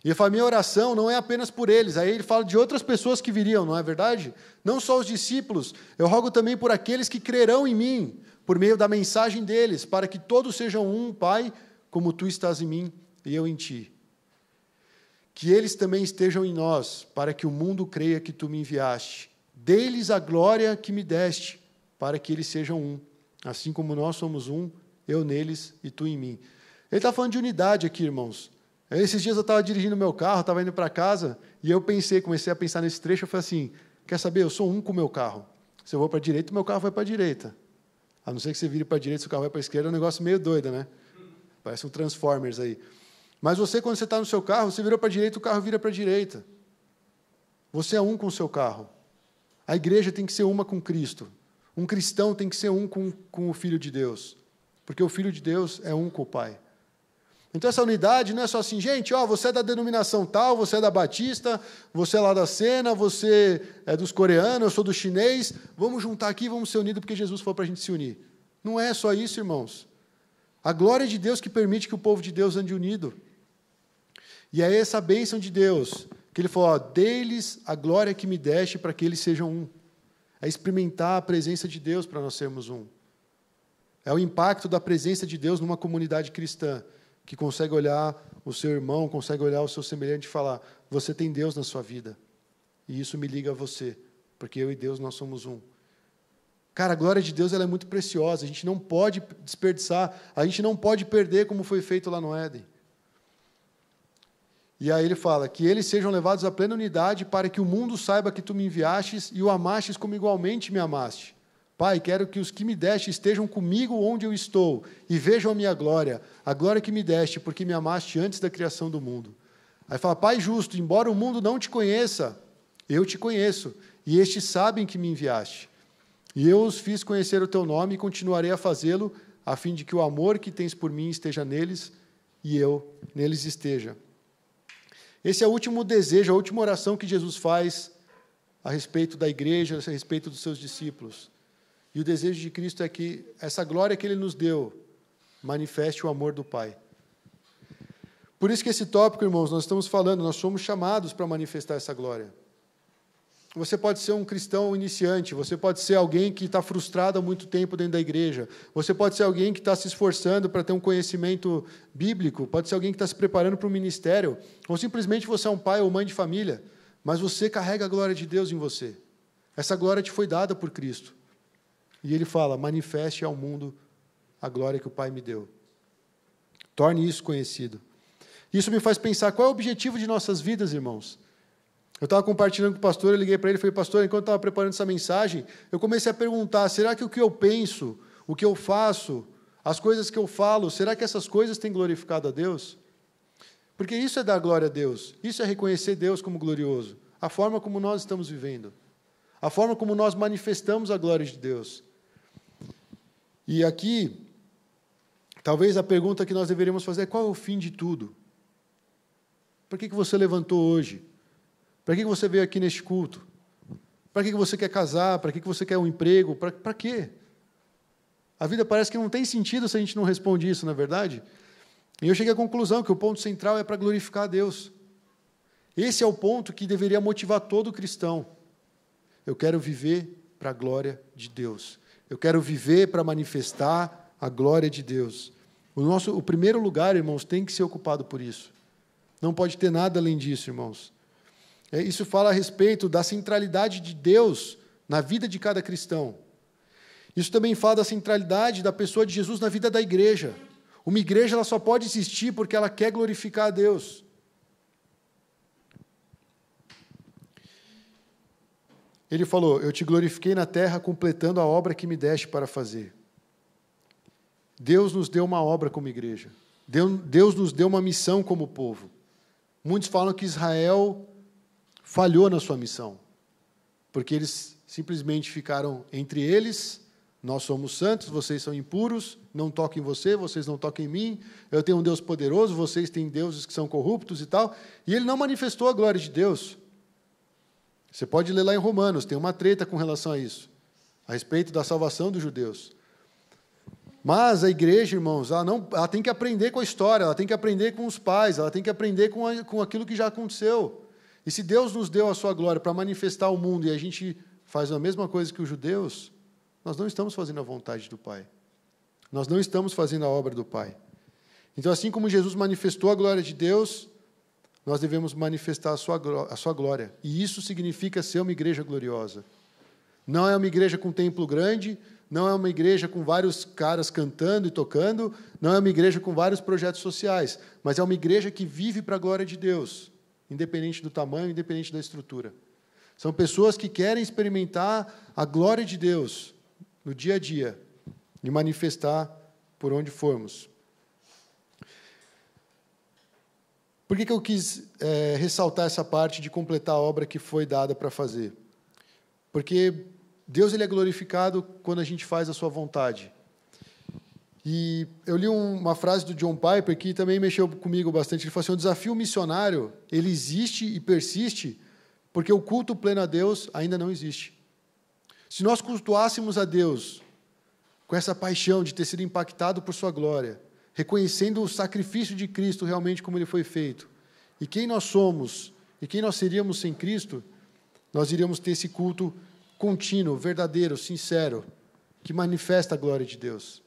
E ele fala, minha oração não é apenas por eles. Aí ele fala de outras pessoas que viriam, não é verdade? Não só os discípulos, eu rogo também por aqueles que crerão em mim, por meio da mensagem deles, para que todos sejam um, Pai, como tu estás em mim e eu em ti. Que eles também estejam em nós, para que o mundo creia que tu me enviaste. Dê-lhes a glória que me deste, para que eles sejam um. Assim como nós somos um, eu neles e tu em mim. Ele está falando de unidade aqui, irmãos. Esses dias eu estava dirigindo meu carro, estava indo para casa, e eu comecei a pensar nesse trecho, eu falei assim, quer saber, eu sou um com o meu carro. Se eu vou para a direita, o meu carro vai para a direita. A não ser que você vire para a direita, se o carro vai para a esquerda, é um negócio meio doido, né? Parece um Transformers aí. Mas você, quando você está no seu carro, você virou para a direita, o carro vira para a direita. Você é um com o seu carro. A igreja tem que ser uma com Cristo. Um cristão tem que ser um com o Filho de Deus. Porque o Filho de Deus é um com o Pai. Então essa unidade não é só assim, gente, você é da denominação tal, você é da Batista, você é lá da Sena, você é dos coreanos, eu sou do chinês, vamos juntar aqui, vamos ser unidos porque Jesus falou para a gente se unir. Não é só isso, irmãos. A glória de Deus que permite que o povo de Deus ande unido. E é essa bênção de Deus, que ele falou, dê-lhes a glória que me deste para que eles sejam um. É experimentar a presença de Deus para nós sermos um. É o impacto da presença de Deus numa comunidade cristã, que consegue olhar o seu irmão, consegue olhar o seu semelhante e falar, você tem Deus na sua vida, e isso me liga a você, porque eu e Deus nós somos um. Cara, a glória de Deus ela é muito preciosa, a gente não pode desperdiçar, a gente não pode perder como foi feito lá no Éden. E aí ele fala, que eles sejam levados à plena unidade para que o mundo saiba que tu me enviastes e o amastes como igualmente me amaste. Pai, quero que os que me deste estejam comigo onde eu estou e vejam a minha glória, a glória que me deste, porque me amaste antes da criação do mundo. Aí fala, Pai justo, embora o mundo não te conheça, eu te conheço, e estes sabem que me enviaste. E eu os fiz conhecer o teu nome e continuarei a fazê-lo, a fim de que o amor que tens por mim esteja neles e eu neles esteja. Esse é o último desejo, a última oração que Jesus faz a respeito da igreja, a respeito dos seus discípulos. E o desejo de Cristo é que essa glória que Ele nos deu manifeste o amor do Pai. Por isso que esse tópico, irmãos, nós estamos falando, nós somos chamados para manifestar essa glória. Você pode ser um cristão iniciante, você pode ser alguém que está frustrado há muito tempo dentro da igreja, você pode ser alguém que está se esforçando para ter um conhecimento bíblico, pode ser alguém que está se preparando para o ministério, ou simplesmente você é um pai ou mãe de família, mas você carrega a glória de Deus em você. Essa glória te foi dada por Cristo. E ele fala, manifeste ao mundo a glória que o Pai me deu. Torne isso conhecido. Isso me faz pensar, qual é o objetivo de nossas vidas, irmãos? Eu estava compartilhando com o pastor, eu liguei para ele e falei, pastor, enquanto eu estava preparando essa mensagem, eu comecei a perguntar, será que o que eu penso, o que eu faço, as coisas que eu falo, será que essas coisas têm glorificado a Deus? Porque isso é dar glória a Deus, isso é reconhecer Deus como glorioso, a forma como nós estamos vivendo, a forma como nós manifestamos a glória de Deus. E aqui, talvez a pergunta que nós deveríamos fazer é, qual é o fim de tudo? Para que você levantou hoje? Para que você veio aqui neste culto? Para que você quer casar? Para que você quer um emprego? Para quê? A vida parece que não tem sentido se a gente não responde isso, não é verdade? E eu cheguei à conclusão que o ponto central é para glorificar a Deus. Esse é o ponto que deveria motivar todo cristão. Eu quero viver para a glória de Deus. Eu quero viver para manifestar a glória de Deus. O primeiro lugar, irmãos, tem que ser ocupado por isso. Não pode ter nada além disso, irmãos. Isso fala a respeito da centralidade de Deus na vida de cada cristão. Isso também fala da centralidade da pessoa de Jesus na vida da igreja. Uma igreja ela só pode existir porque ela quer glorificar a Deus. Ele falou, eu te glorifiquei na terra completando a obra que me deste para fazer. Deus nos deu uma obra como igreja. Deus nos deu uma missão como povo. Muitos falam que Israel falhou na sua missão, porque eles simplesmente ficaram entre eles, nós somos santos, vocês são impuros, não toquem em você, vocês não toquem em mim, eu tenho um Deus poderoso, vocês têm deuses que são corruptos e tal, e ele não manifestou a glória de Deus. Você pode ler lá em Romanos, tem uma treta com relação a isso, a respeito da salvação dos judeus. Mas a igreja, irmãos, ela tem que aprender com a história, ela tem que aprender com os pais, ela tem que aprender com aquilo que já aconteceu. E se Deus nos deu a sua glória para manifestar ao mundo e a gente faz a mesma coisa que os judeus, nós não estamos fazendo a vontade do Pai. Nós não estamos fazendo a obra do Pai. Então, assim como Jesus manifestou a glória de Deus, nós devemos manifestar a sua glória. E isso significa ser uma igreja gloriosa. Não é uma igreja com templo grande, não é uma igreja com vários caras cantando e tocando, não é uma igreja com vários projetos sociais, mas é uma igreja que vive para a glória de Deus, independente do tamanho, independente da estrutura. São pessoas que querem experimentar a glória de Deus no dia a dia e manifestar por onde formos. Por que eu quis ressaltar essa parte de completar a obra que foi dada para fazer? Porque Deus ele é glorificado quando a gente faz a sua vontade. E eu li uma frase do John Piper que também mexeu comigo bastante. Ele falou assim, o desafio missionário, ele existe e persiste porque o culto pleno a Deus ainda não existe. Se nós cultuássemos a Deus com essa paixão de ter sido impactado por sua glória, reconhecendo o sacrifício de Cristo realmente como ele foi feito, e quem nós somos, e quem nós seríamos sem Cristo, nós iríamos ter esse culto contínuo, verdadeiro, sincero, que manifesta a glória de Deus.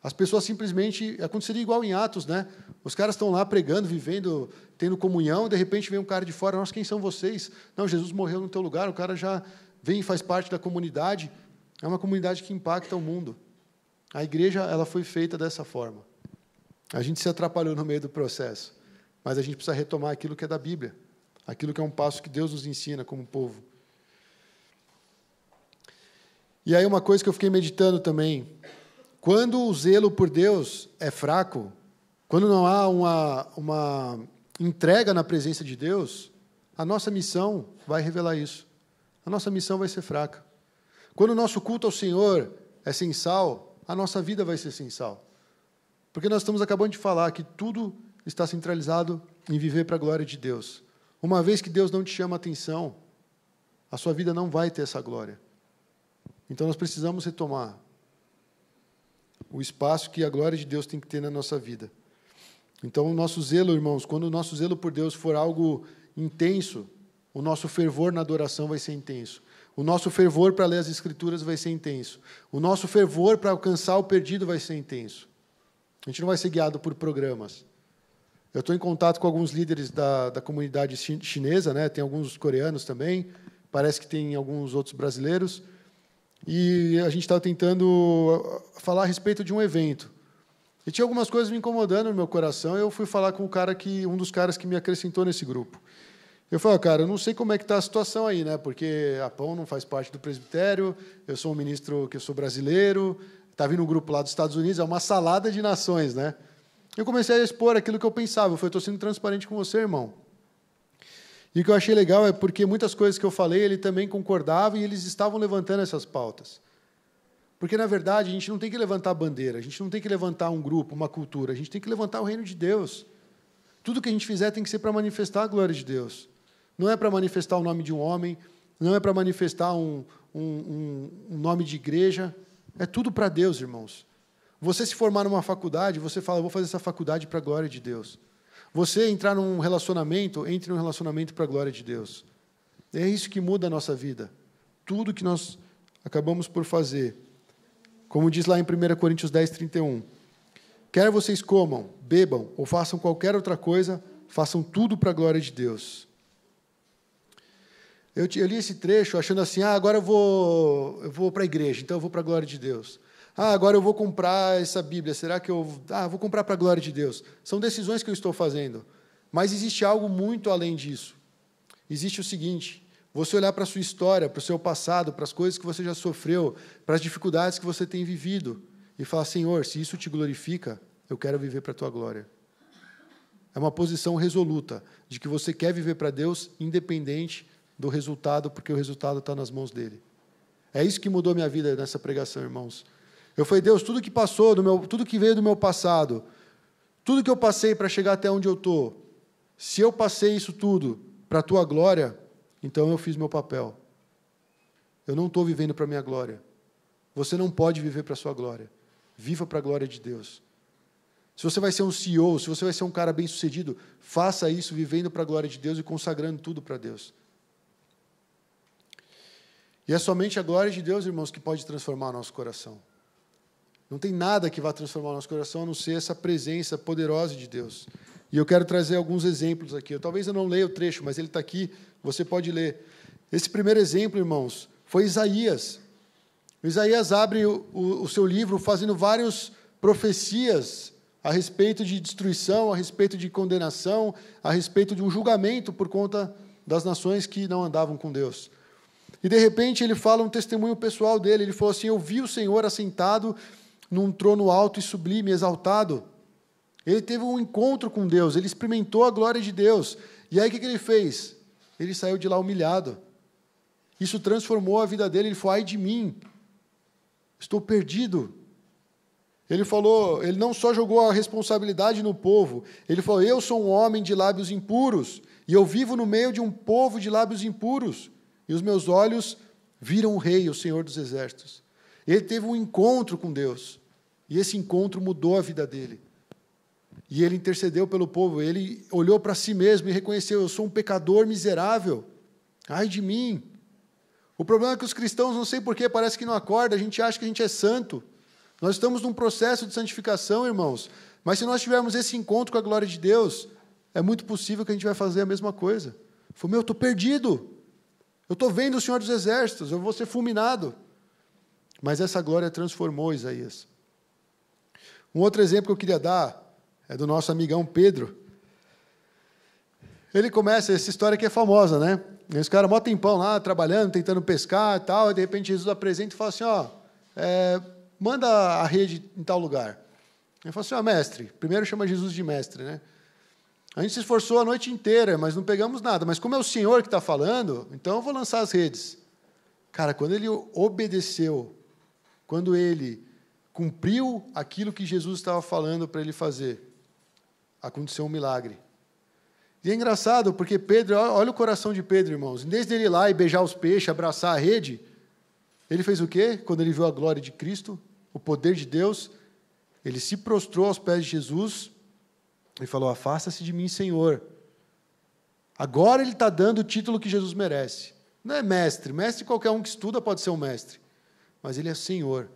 As pessoas simplesmente, aconteceria igual em Atos, né? Os caras estão lá pregando, vivendo, tendo comunhão, de repente vem um cara de fora, nossa, quem são vocês? Não, Jesus morreu no teu lugar, o cara já vem e faz parte da comunidade. É uma comunidade que impacta o mundo. A igreja, ela foi feita dessa forma. A gente se atrapalhou no meio do processo, mas a gente precisa retomar aquilo que é da Bíblia, aquilo que é um passo que Deus nos ensina como povo. E aí uma coisa que eu fiquei meditando também, quando o zelo por Deus é fraco, quando não há uma entrega na presença de Deus, a nossa missão vai revelar isso. A nossa missão vai ser fraca. Quando o nosso culto ao Senhor é sem sal, a nossa vida vai ser sem sal. Porque nós estamos acabando de falar que tudo está centralizado em viver para a glória de Deus. Uma vez que Deus não te chama a atenção, a sua vida não vai ter essa glória. Então nós precisamos retomar o espaço que a glória de Deus tem que ter na nossa vida. Então o nosso zelo, irmãos, quando o nosso zelo por Deus for algo intenso, o nosso fervor na adoração vai ser intenso. O nosso fervor para ler as Escrituras vai ser intenso. O nosso fervor para alcançar o perdido vai ser intenso. A gente não vai ser guiado por programas. Eu estou em contato com alguns líderes da comunidade chinesa, né? Tem alguns coreanos também, parece que tem alguns outros brasileiros. e a gente estava tentando falar a respeito de um evento. E tinha algumas coisas me incomodando no meu coração, e eu fui falar com um dos caras que me acrescentou nesse grupo. Eu falei, cara, eu não sei como é que está a situação aí, né? Porque a Pão não faz parte do presbitério, eu sou um ministro que eu sou brasileiro, está vindo um grupo lá dos Estados Unidos, é uma salada de nações, né? Eu comecei a expor aquilo que eu pensava. Eu falei, estou sendo transparente com você, irmão. E o que eu achei legal é porque muitas coisas que eu falei, ele também concordava e eles estavam levantando essas pautas. Porque, na verdade, a gente não tem que levantar bandeira, a gente não tem que levantar um grupo, uma cultura, a gente tem que levantar o reino de Deus. Tudo que a gente fizer tem que ser para manifestar a glória de Deus. Não é para manifestar o nome de um homem, não é para manifestar um nome de igreja, é tudo para Deus, irmãos. Você se formar numa faculdade, você fala, eu vou fazer essa faculdade para a glória de Deus. Você entrar num relacionamento, entre num relacionamento para a glória de Deus. É isso que muda a nossa vida. Tudo que nós acabamos por fazer. Como diz lá em 1 Coríntios 10, 31. Quer vocês comam, bebam ou façam qualquer outra coisa, façam tudo para a glória de Deus. Eu li esse trecho achando assim, agora eu vou para a igreja, então eu vou para a glória de Deus. Agora eu vou comprar essa Bíblia, será que eu vou comprar para a glória de Deus? São decisões que eu estou fazendo. Mas existe algo muito além disso. Existe o seguinte, você olhar para a sua história, para o seu passado, para as coisas que você já sofreu, para as dificuldades que você tem vivido, e falar, Senhor, se isso te glorifica, eu quero viver para a tua glória. É uma posição resoluta de que você quer viver para Deus, independente do resultado, porque o resultado está nas mãos dele. É isso que mudou minha vida nessa pregação, irmãos. Eu falei, Deus, tudo que passou, tudo que veio do meu passado, tudo que eu passei para chegar até onde eu estou, se eu passei isso tudo para a tua glória, então eu fiz meu papel. Eu não estou vivendo para a minha glória. Você não pode viver para a sua glória. Viva para a glória de Deus. Se você vai ser um CEO, se você vai ser um cara bem-sucedido, faça isso vivendo para a glória de Deus e consagrando tudo para Deus. E é somente a glória de Deus, irmãos, que pode transformar o nosso coração. Não tem nada que vá transformar o nosso coração, a não ser essa presença poderosa de Deus. E eu quero trazer alguns exemplos aqui. Talvez eu não leia o trecho, mas ele está aqui, você pode ler. Esse primeiro exemplo, irmãos, foi Isaías. Isaías abre o seu livro fazendo várias profecias a respeito de destruição, a respeito de condenação, a respeito de um julgamento por conta das nações que não andavam com Deus. E, de repente, ele fala um testemunho pessoal dele. Ele falou assim, eu vi o Senhor assentado num trono alto e sublime, exaltado. Ele teve um encontro com Deus, ele experimentou a glória de Deus. E aí, o que ele fez? Ele saiu de lá humilhado. Isso transformou a vida dele. Ele falou, ai de mim, estou perdido. Ele falou, ele não só jogou a responsabilidade no povo, ele falou, eu sou um homem de lábios impuros, e eu vivo no meio de um povo de lábios impuros. E os meus olhos viram o Rei, o Senhor dos Exércitos. Ele teve um encontro com Deus. E esse encontro mudou a vida dele. E ele intercedeu pelo povo. Ele olhou para si mesmo e reconheceu, eu sou um pecador miserável. Ai de mim. O problema é que os cristãos, não sei porquê, parece que não acorda. A gente acha que a gente é santo. Nós estamos num processo de santificação, irmãos. Mas se nós tivermos esse encontro com a glória de Deus, é muito possível que a gente vai fazer a mesma coisa. Falei, eu estou perdido. Eu estou vendo o Senhor dos Exércitos, eu vou ser fulminado. Mas essa glória transformou Isaías. Um outro exemplo que eu queria dar é do nosso amigão Pedro. Ele começa, essa história que é famosa, né? Esse cara, mó tempão lá, trabalhando, tentando pescar e tal, e de repente Jesus apresenta e fala assim, manda a rede em tal lugar. Ele fala assim, mestre, primeiro chama Jesus de mestre, né? A gente se esforçou a noite inteira, mas não pegamos nada. Mas como é o Senhor que está falando, então eu vou lançar as redes. Cara, quando ele obedeceu, quando ele cumpriu aquilo que Jesus estava falando para ele fazer, aconteceu um milagre. E é engraçado, porque Pedro, olha o coração de Pedro, irmãos. Em vez dele ir lá e beijar os peixes, abraçar a rede, ele fez o quê? Quando ele viu a glória de Cristo, o poder de Deus, ele se prostrou aos pés de Jesus e falou, afasta-se de mim, Senhor. Agora ele está dando o título que Jesus merece. Não é mestre. Mestre, qualquer um que estuda pode ser um mestre. Mas ele é Senhor.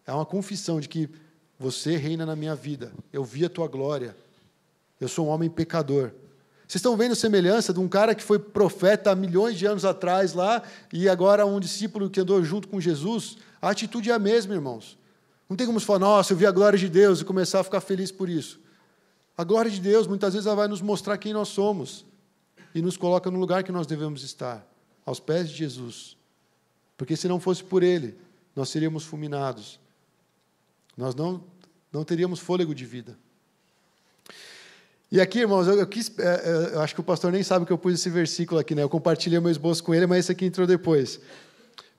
É uma confissão de que você reina na minha vida. Eu vi a tua glória. Eu sou um homem pecador. Vocês estão vendo semelhança de um cara que foi profeta há milhões de anos atrás lá, e agora um discípulo que andou junto com Jesus? A atitude é a mesma, irmãos. Não tem como se falar, nossa, eu vi a glória de Deus e começar a ficar feliz por isso. A glória de Deus, muitas vezes, ela vai nos mostrar quem nós somos e nos coloca no lugar que nós devemos estar, aos pés de Jesus. Porque se não fosse por Ele, nós seríamos fulminados. Nós não teríamos fôlego de vida. E aqui, irmãos, eu acho que o pastor nem sabe que eu pus esse versículo aqui, né? Eu compartilhei o meu esboço com ele, mas esse aqui entrou depois.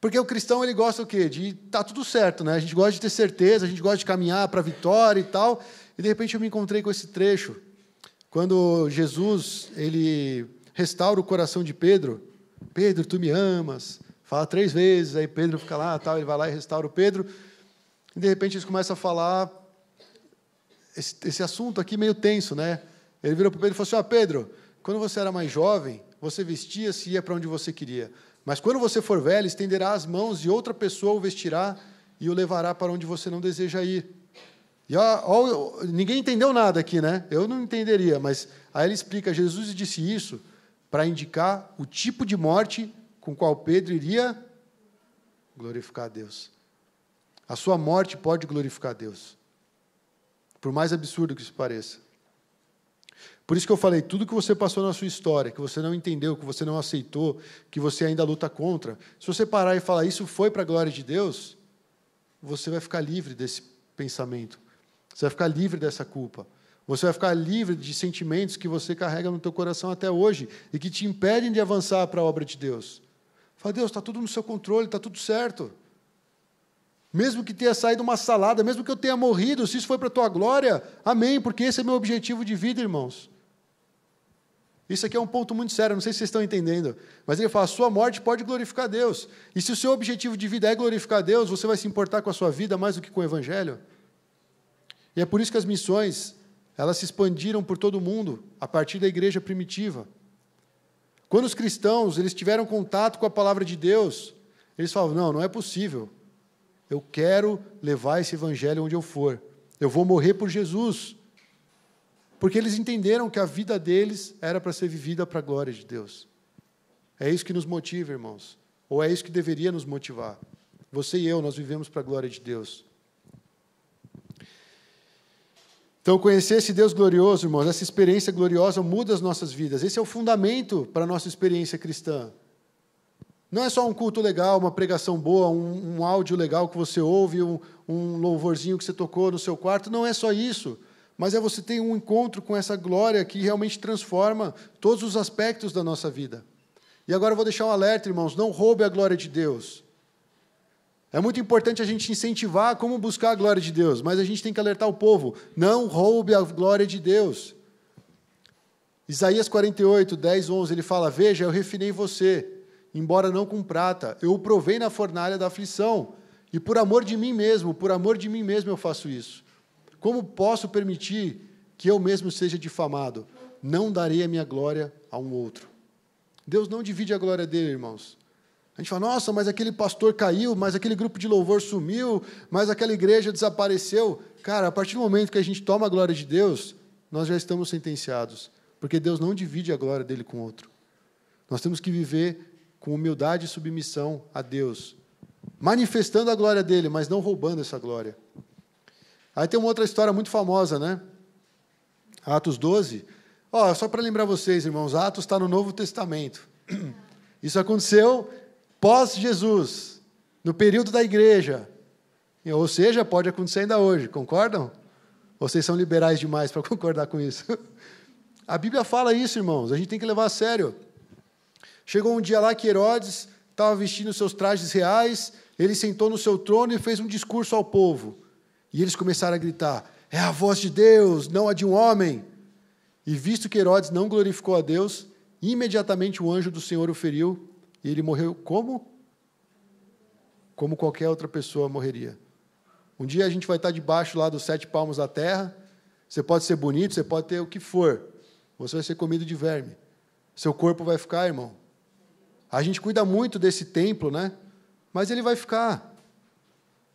Porque o cristão, ele gosta o quê? De estar tudo certo, né? A gente gosta de ter certeza, a gente gosta de caminhar para a vitória e tal. E, de repente, eu me encontrei com esse trecho. Quando Jesus, ele restaura o coração de Pedro. Pedro, tu me amas. Fala 3 vezes, aí Pedro fica lá, tal, ele vai lá e restaura o Pedro. E, de repente, eles começam a falar esse assunto aqui meio tenso, né? Ele virou para Pedro e falou assim, Pedro, quando você era mais jovem, você vestia-se e ia para onde você queria. Mas quando você for velho, estenderá as mãos e outra pessoa o vestirá e o levará para onde você não deseja ir. E ninguém entendeu nada aqui, né? Eu não entenderia, mas aí ele explica, Jesus disse isso para indicar o tipo de morte com qual Pedro iria glorificar a Deus. A sua morte pode glorificar a Deus. Por mais absurdo que isso pareça. Por isso que eu falei, tudo que você passou na sua história, que você não entendeu, que você não aceitou, que você ainda luta contra, se você parar e falar, isso foi para a glória de Deus, você vai ficar livre desse pensamento. Você vai ficar livre dessa culpa. Você vai ficar livre de sentimentos que você carrega no teu coração até hoje e que te impedem de avançar para a obra de Deus. Fala, Deus, está tudo no seu controle, está tudo certo. Mesmo que tenha saído uma salada, mesmo que eu tenha morrido, se isso foi para a tua glória, amém, porque esse é meu objetivo de vida, irmãos. Isso aqui é um ponto muito sério, não sei se vocês estão entendendo, mas ele fala, a sua morte pode glorificar Deus. E se o seu objetivo de vida é glorificar Deus, você vai se importar com a sua vida mais do que com o Evangelho? E é por isso que as missões, elas se expandiram por todo o mundo, a partir da igreja primitiva. Quando os cristãos, eles tiveram contato com a palavra de Deus, eles falavam, não é possível. Eu quero levar esse Evangelho onde eu for. Eu vou morrer por Jesus. Porque eles entenderam que a vida deles era para ser vivida para a glória de Deus. É isso que nos motiva, irmãos. Ou é isso que deveria nos motivar. Você e eu, nós vivemos para a glória de Deus. Então, conhecer esse Deus glorioso, irmãos, essa experiência gloriosa muda as nossas vidas. Esse é o fundamento para a nossa experiência cristã. Não é só um culto legal, uma pregação boa, um áudio legal que você ouve, um louvorzinho que você tocou no seu quarto. Não é só isso. Mas é você ter um encontro com essa glória que realmente transforma todos os aspectos da nossa vida. E agora eu vou deixar um alerta, irmãos, não roube a glória de Deus. É muito importante a gente incentivar como buscar a glória de Deus, mas a gente tem que alertar o povo, não roube a glória de Deus. Isaías 48, 10, 11, ele fala, veja, eu refinei você, embora não com prata, eu o provei na fornalha da aflição, e por amor de mim mesmo eu faço isso. Como posso permitir que eu mesmo seja difamado? Não darei a minha glória a um outro. Deus não divide a glória dele, irmãos. A gente fala, nossa, mas aquele pastor caiu, mas aquele grupo de louvor sumiu, mas aquela igreja desapareceu. Cara, a partir do momento que a gente toma a glória de Deus, nós já estamos sentenciados, porque Deus não divide a glória dele com outro. Nós temos que viver com humildade e submissão a Deus, manifestando a glória dele, mas não roubando essa glória. Aí tem uma outra história muito famosa, né? Atos 12. Só para lembrar vocês, irmãos, Atos está no Novo Testamento. Isso aconteceu pós-Jesus, no período da igreja. Ou seja, pode acontecer ainda hoje, concordam? Ou vocês são liberais demais para concordar com isso? A Bíblia fala isso, irmãos, a gente tem que levar a sério. Chegou um dia lá que Herodes estava vestindo seus trajes reais, ele sentou no seu trono e fez um discurso ao povo. E eles começaram a gritar, é a voz de Deus, não a de um homem. E visto que Herodes não glorificou a Deus, imediatamente o anjo do Senhor o feriu, e ele morreu como? Como qualquer outra pessoa morreria. Um dia a gente vai estar debaixo lá dos 7 palmos da terra, você pode ser bonito, você pode ter o que for, você vai ser comido de verme. Seu corpo vai ficar, irmão. A gente cuida muito desse templo, né? Mas ele vai ficar.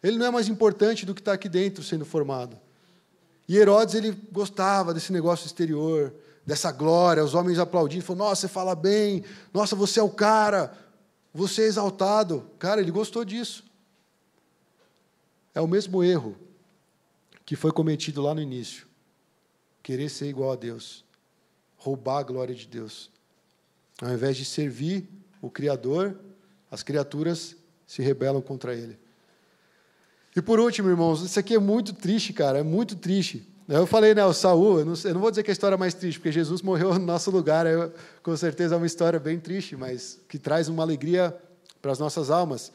Ele não é mais importante do que está aqui dentro sendo formado. E Herodes, ele gostava desse negócio exterior, dessa glória, os homens aplaudindo, falando, nossa, você fala bem, nossa, você é o cara, você é exaltado. Cara, ele gostou disso. É o mesmo erro que foi cometido lá no início. Querer ser igual a Deus. Roubar a glória de Deus. Ao invés de servir o Criador, as criaturas se rebelam contra Ele. E por último, irmãos, isso aqui é muito triste, cara, é muito triste. Eu falei, né, o Saul, eu não vou dizer que é a história mais triste, porque Jesus morreu no nosso lugar, com certeza é uma história bem triste, mas que traz uma alegria para as nossas almas.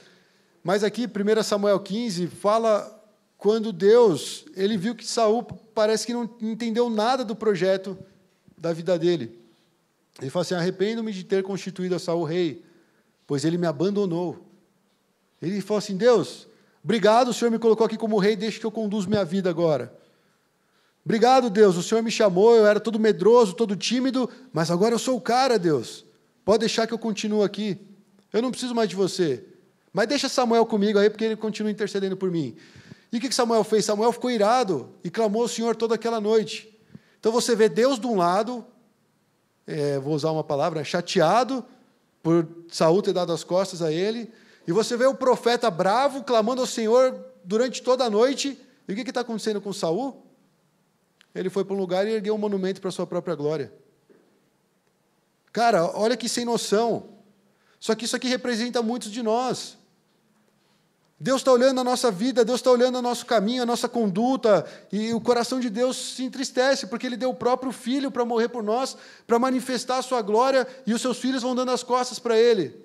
Mas aqui, 1 Samuel 15, fala quando Deus, ele viu que Saul parece que não entendeu nada do projeto da vida dele. Ele fala assim, arrependo-me de ter constituído a Saul rei, pois ele me abandonou. Ele falou assim, Deus, obrigado, o Senhor me colocou aqui como rei, deixa que eu conduzo minha vida agora. Obrigado, Deus, o Senhor me chamou, eu era todo medroso, todo tímido, mas agora eu sou o cara, Deus. Pode deixar que eu continuo aqui. Eu não preciso mais de você. Mas deixa Samuel comigo aí, porque ele continua intercedendo por mim. E o que Samuel fez? Samuel ficou irado e clamou ao Senhor toda aquela noite. Então você vê Deus de um lado, vou usar uma palavra, chateado por Saul ter dado as costas a ele, e você vê o profeta bravo, clamando ao Senhor durante toda a noite. E o que está acontecendo com Saul? Ele foi para um lugar e ergueu um monumento para a sua própria glória. Cara, olha que sem noção. Só que isso aqui representa muitos de nós. Deus está olhando a nossa vida, Deus está olhando o nosso caminho, a nossa conduta, e o coração de Deus se entristece, porque Ele deu o próprio Filho para morrer por nós, para manifestar a sua glória, e os seus filhos vão dando as costas para Ele.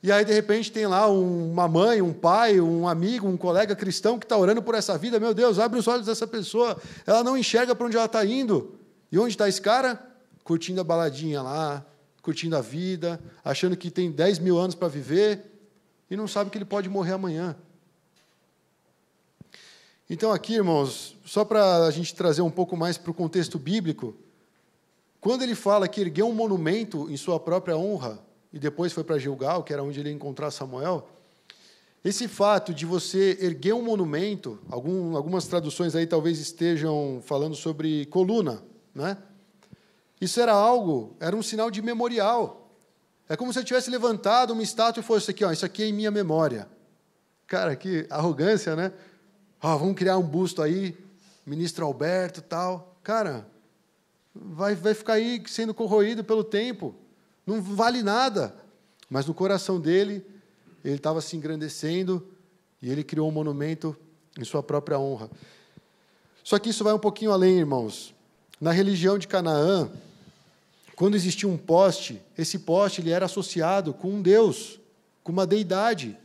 E aí, de repente, tem lá uma mãe, um pai, um amigo, um colega cristão que está orando por essa vida. Meu Deus, abre os olhos dessa pessoa. Ela não enxerga para onde ela está indo. E onde está esse cara? Curtindo a baladinha lá, curtindo a vida, achando que tem 10 mil anos para viver e não sabe que ele pode morrer amanhã. Então, aqui, irmãos, só para a gente trazer um pouco mais para o contexto bíblico, quando ele fala que ergueu um monumento em sua própria honra, e depois foi para Gilgal, que era onde ele ia encontrar Samuel, esse fato de você erguer um monumento, algumas traduções aí talvez estejam falando sobre coluna, né? Isso era um sinal de memorial. É como se eu tivesse levantado uma estátua e fosse aqui, ó, isso aqui é em minha memória. Cara, que arrogância, né? Vamos criar um busto aí, ministro Alberto e tal. Cara, vai ficar aí sendo corroído pelo tempo. Não vale nada. Mas no coração dele, ele estava se engrandecendo e ele criou um monumento em sua própria honra. Só que isso vai um pouquinho além, irmãos. Na religião de Canaã, quando existia um poste, esse poste ele era associado com um deus, com uma deidade.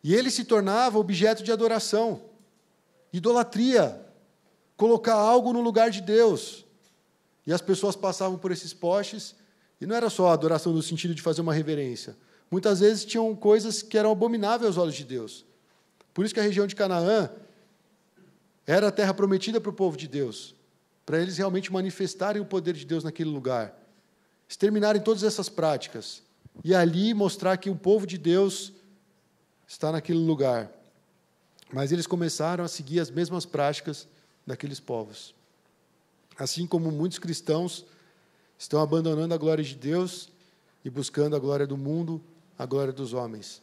E ele se tornava objeto de adoração, idolatria, colocar algo no lugar de Deus. E as pessoas passavam por esses postes. E não era só a adoração no sentido de fazer uma reverência. Muitas vezes tinham coisas que eram abomináveis aos olhos de Deus. Por isso que a região de Canaã era a terra prometida para o povo de Deus, para eles realmente manifestarem o poder de Deus naquele lugar, exterminarem todas essas práticas, e ali mostrar que o povo de Deus está naquele lugar. Mas eles começaram a seguir as mesmas práticas daqueles povos. Assim como muitos cristãos estão abandonando a glória de Deus e buscando a glória do mundo, a glória dos homens.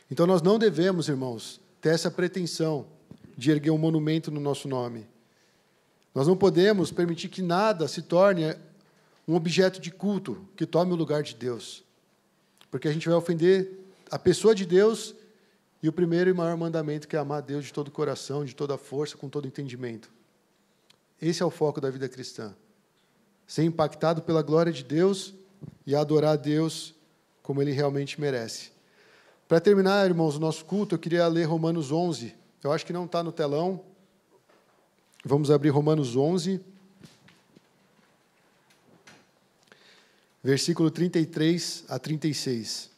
Então nós não devemos, irmãos, ter essa pretensão de erguer um monumento no nosso nome. Nós não podemos permitir que nada se torne um objeto de culto que tome o lugar de Deus. Porque a gente vai ofender a pessoa de Deus e o primeiro e maior mandamento, que é amar a Deus de todo o coração, de toda a força, com todo o entendimento. Esse é o foco da vida cristã. Ser impactado pela glória de Deus e adorar a Deus como Ele realmente merece. Para terminar, irmãos, o nosso culto, eu queria ler Romanos 11. Eu acho que não está no telão. Vamos abrir Romanos 11, versículo 33 a 36.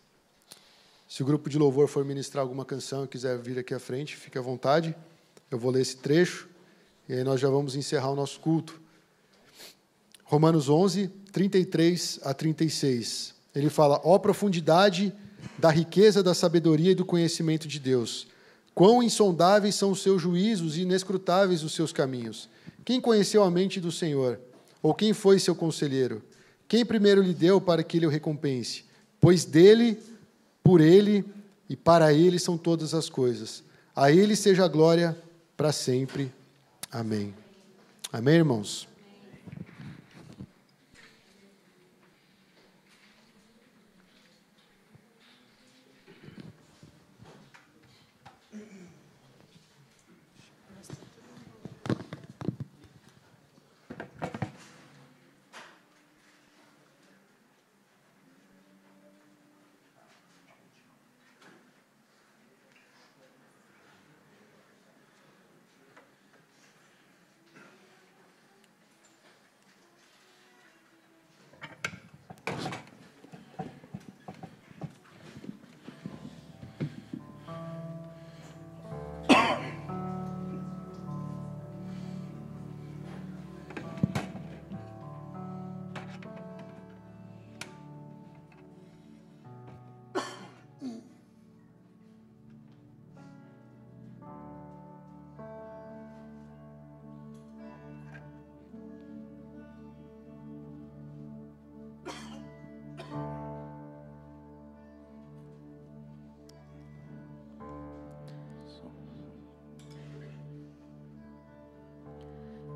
Se o grupo de louvor for ministrar alguma canção e quiser vir aqui à frente, fique à vontade. Eu vou ler esse trecho e aí nós já vamos encerrar o nosso culto. Romanos 11, 33 a 36. Ele fala, ó profundidade da riqueza, da sabedoria e do conhecimento de Deus. Quão insondáveis são os seus juízos e inescrutáveis os seus caminhos. Quem conheceu a mente do Senhor? Ou quem foi seu conselheiro? Quem primeiro lhe deu para que ele o recompense? Pois dele, por ele e para ele são todas as coisas. A ele seja a glória para sempre. Amém. Amém, irmãos?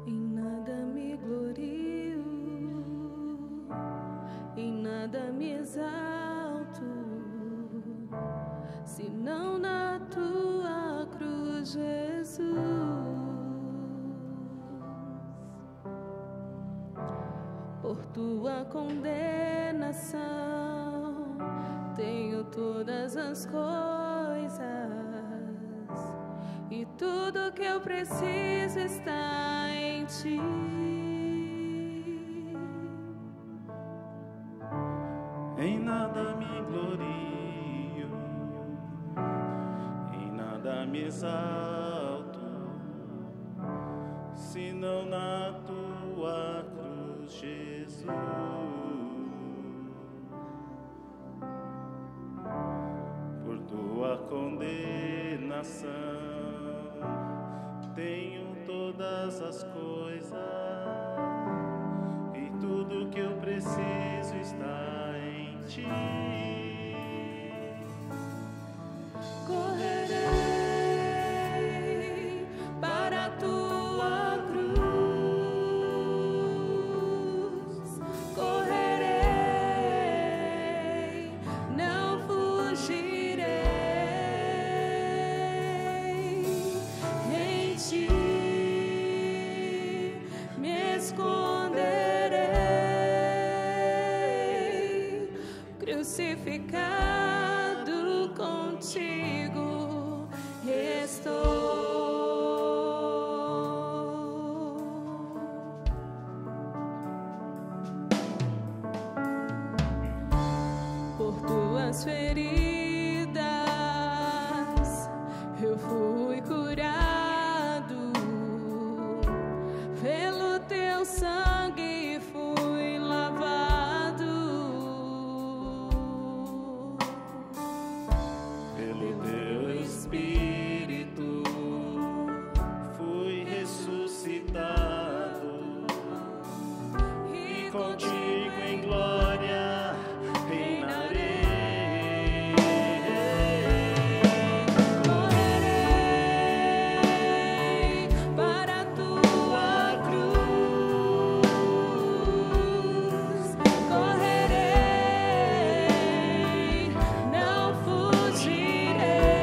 Em nada me glorio, em nada me exalto, senão na tua cruz, Jesus. Por tua condenação, tenho todas as coisas, e tudo que eu preciso está em ti. Em nada me glorio, em nada me exalto, senão na tua cruz, Jesus. Por tua condenação, tenho todas as coisas, e tudo que eu preciso está em ti. Correrei para a tua cruz, correrei, não fugirei, em ti me esconderei, crucificado contigo estou. Por tuas feridas eu fui curado, pelo teu sangue fui lavado, Pelo teu Espírito fui ressuscitado, e contigo em glória reinarei. correrei para a tua cruz, correrei, não fugirei,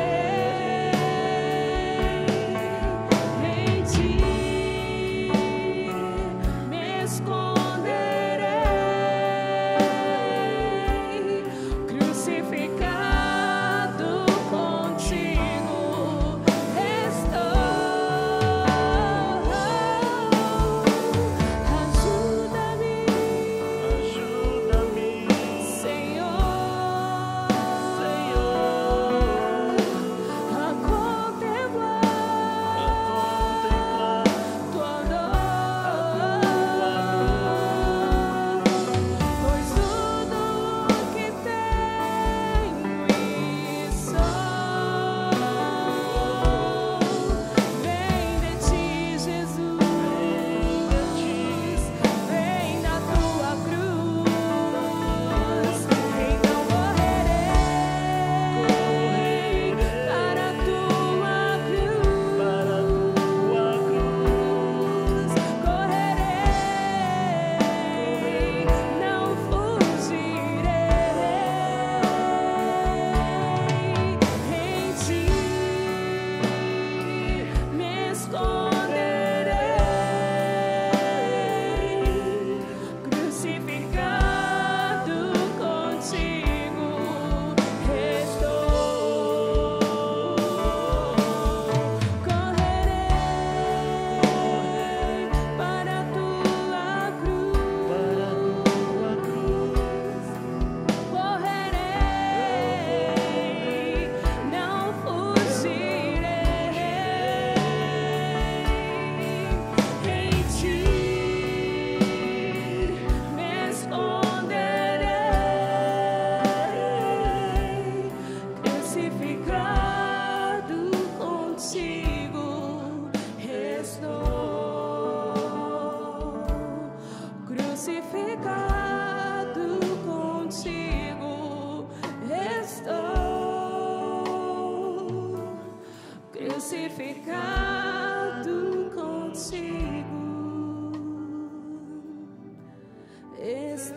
crucificado contigo estou.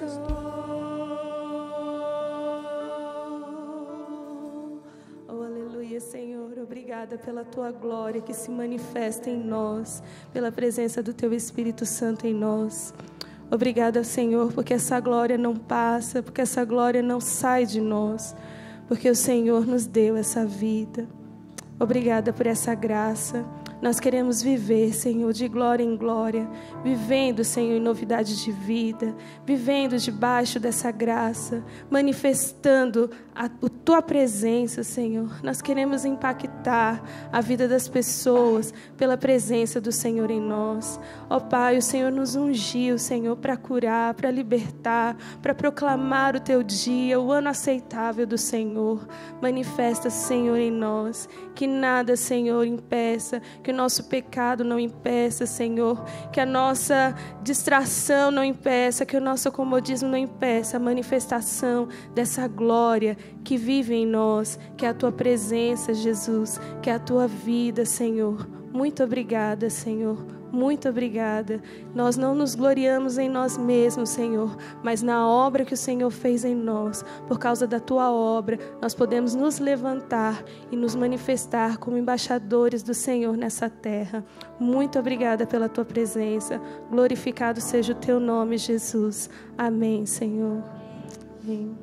Oh, aleluia, Senhor. Obrigada pela tua glória que se manifesta em nós, pela presença do teu Espírito Santo em nós. Obrigada, Senhor, porque essa glória não passa, porque essa glória não sai de nós, porque o Senhor nos deu essa vida. Obrigada por essa graça. Nós queremos viver, Senhor, de glória em glória, vivendo, Senhor, em novidade de vida, vivendo debaixo dessa graça, manifestando a Tua presença, Senhor. Nós queremos impactar a vida das pessoas pela presença do Senhor em nós. Ó Pai, o Senhor nos ungiu, Senhor, para curar, para libertar, para proclamar o Teu dia, o ano aceitável do Senhor. Manifesta, Senhor, em nós, que nada, Senhor, impeça, que o nosso pecado não impeça, Senhor, que a nossa distração não impeça, que o nosso comodismo não impeça a manifestação dessa glória que vive em nós, que é a Tua presença, Jesus, que é a Tua vida, Senhor. Muito obrigada, Senhor. Muito obrigada. Nós não nos gloriamos em nós mesmos, Senhor, mas na obra que o Senhor fez em nós. Por causa da Tua obra, nós podemos nos levantar e nos manifestar como embaixadores do Senhor nessa terra. Muito obrigada pela Tua presença. Glorificado seja o Teu nome, Jesus. Amém, Senhor. Amém.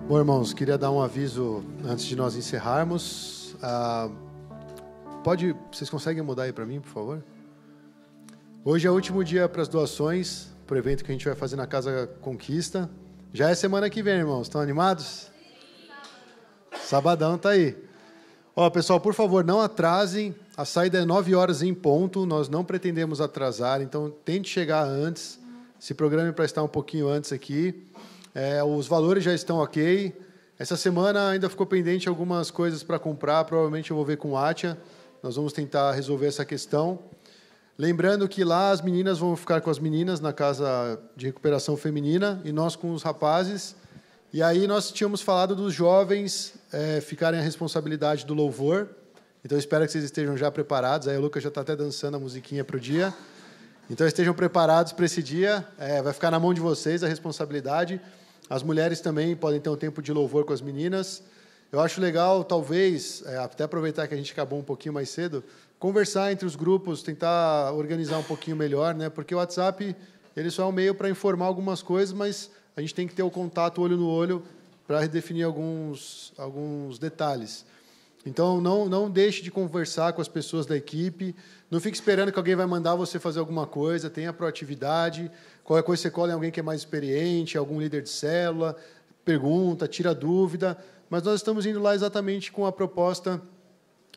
Bom, irmãos, queria dar um aviso antes de nós encerrarmos. Vocês conseguem mudar aí para mim, por favor? Hoje é o último dia para as doações, para o evento que a gente vai fazer na Casa Conquista. Já é semana que vem, irmãos. Estão animados? Sabadão tá aí. Ó, pessoal, por favor, não atrasem. A saída é 9 horas em ponto. Nós não pretendemos atrasar, então tente chegar antes. Se programe para estar um pouquinho antes aqui. Os valores já estão ok. Essa semana ainda ficou pendente algumas coisas para comprar. Provavelmente eu vou ver com a Atia. Nós vamos tentar resolver essa questão. Lembrando que lá as meninas vão ficar com as meninas na casa de recuperação feminina e nós com os rapazes. E aí nós tínhamos falado dos jovens ficarem a responsabilidade do louvor. Então eu espero que vocês estejam já preparados. Aí o Lucas já está até dançando a musiquinha para o dia. Então estejam preparados para esse dia. Vai ficar na mão de vocês a responsabilidade. As mulheres também podem ter um tempo de louvor com as meninas. Eu acho legal, talvez, até aproveitar que a gente acabou um pouquinho mais cedo, conversar entre os grupos, tentar organizar um pouquinho melhor, né? Porque o WhatsApp ele só é um meio para informar algumas coisas, mas a gente tem que ter o contato olho no olho para redefinir alguns detalhes. Então, não deixe de conversar com as pessoas da equipe. Não fique esperando que alguém vai mandar você fazer alguma coisa. Tenha proatividade. Qualquer coisa você cola em alguém que é mais experiente, algum líder de célula, pergunta, tira dúvida. Mas nós estamos indo lá exatamente com a proposta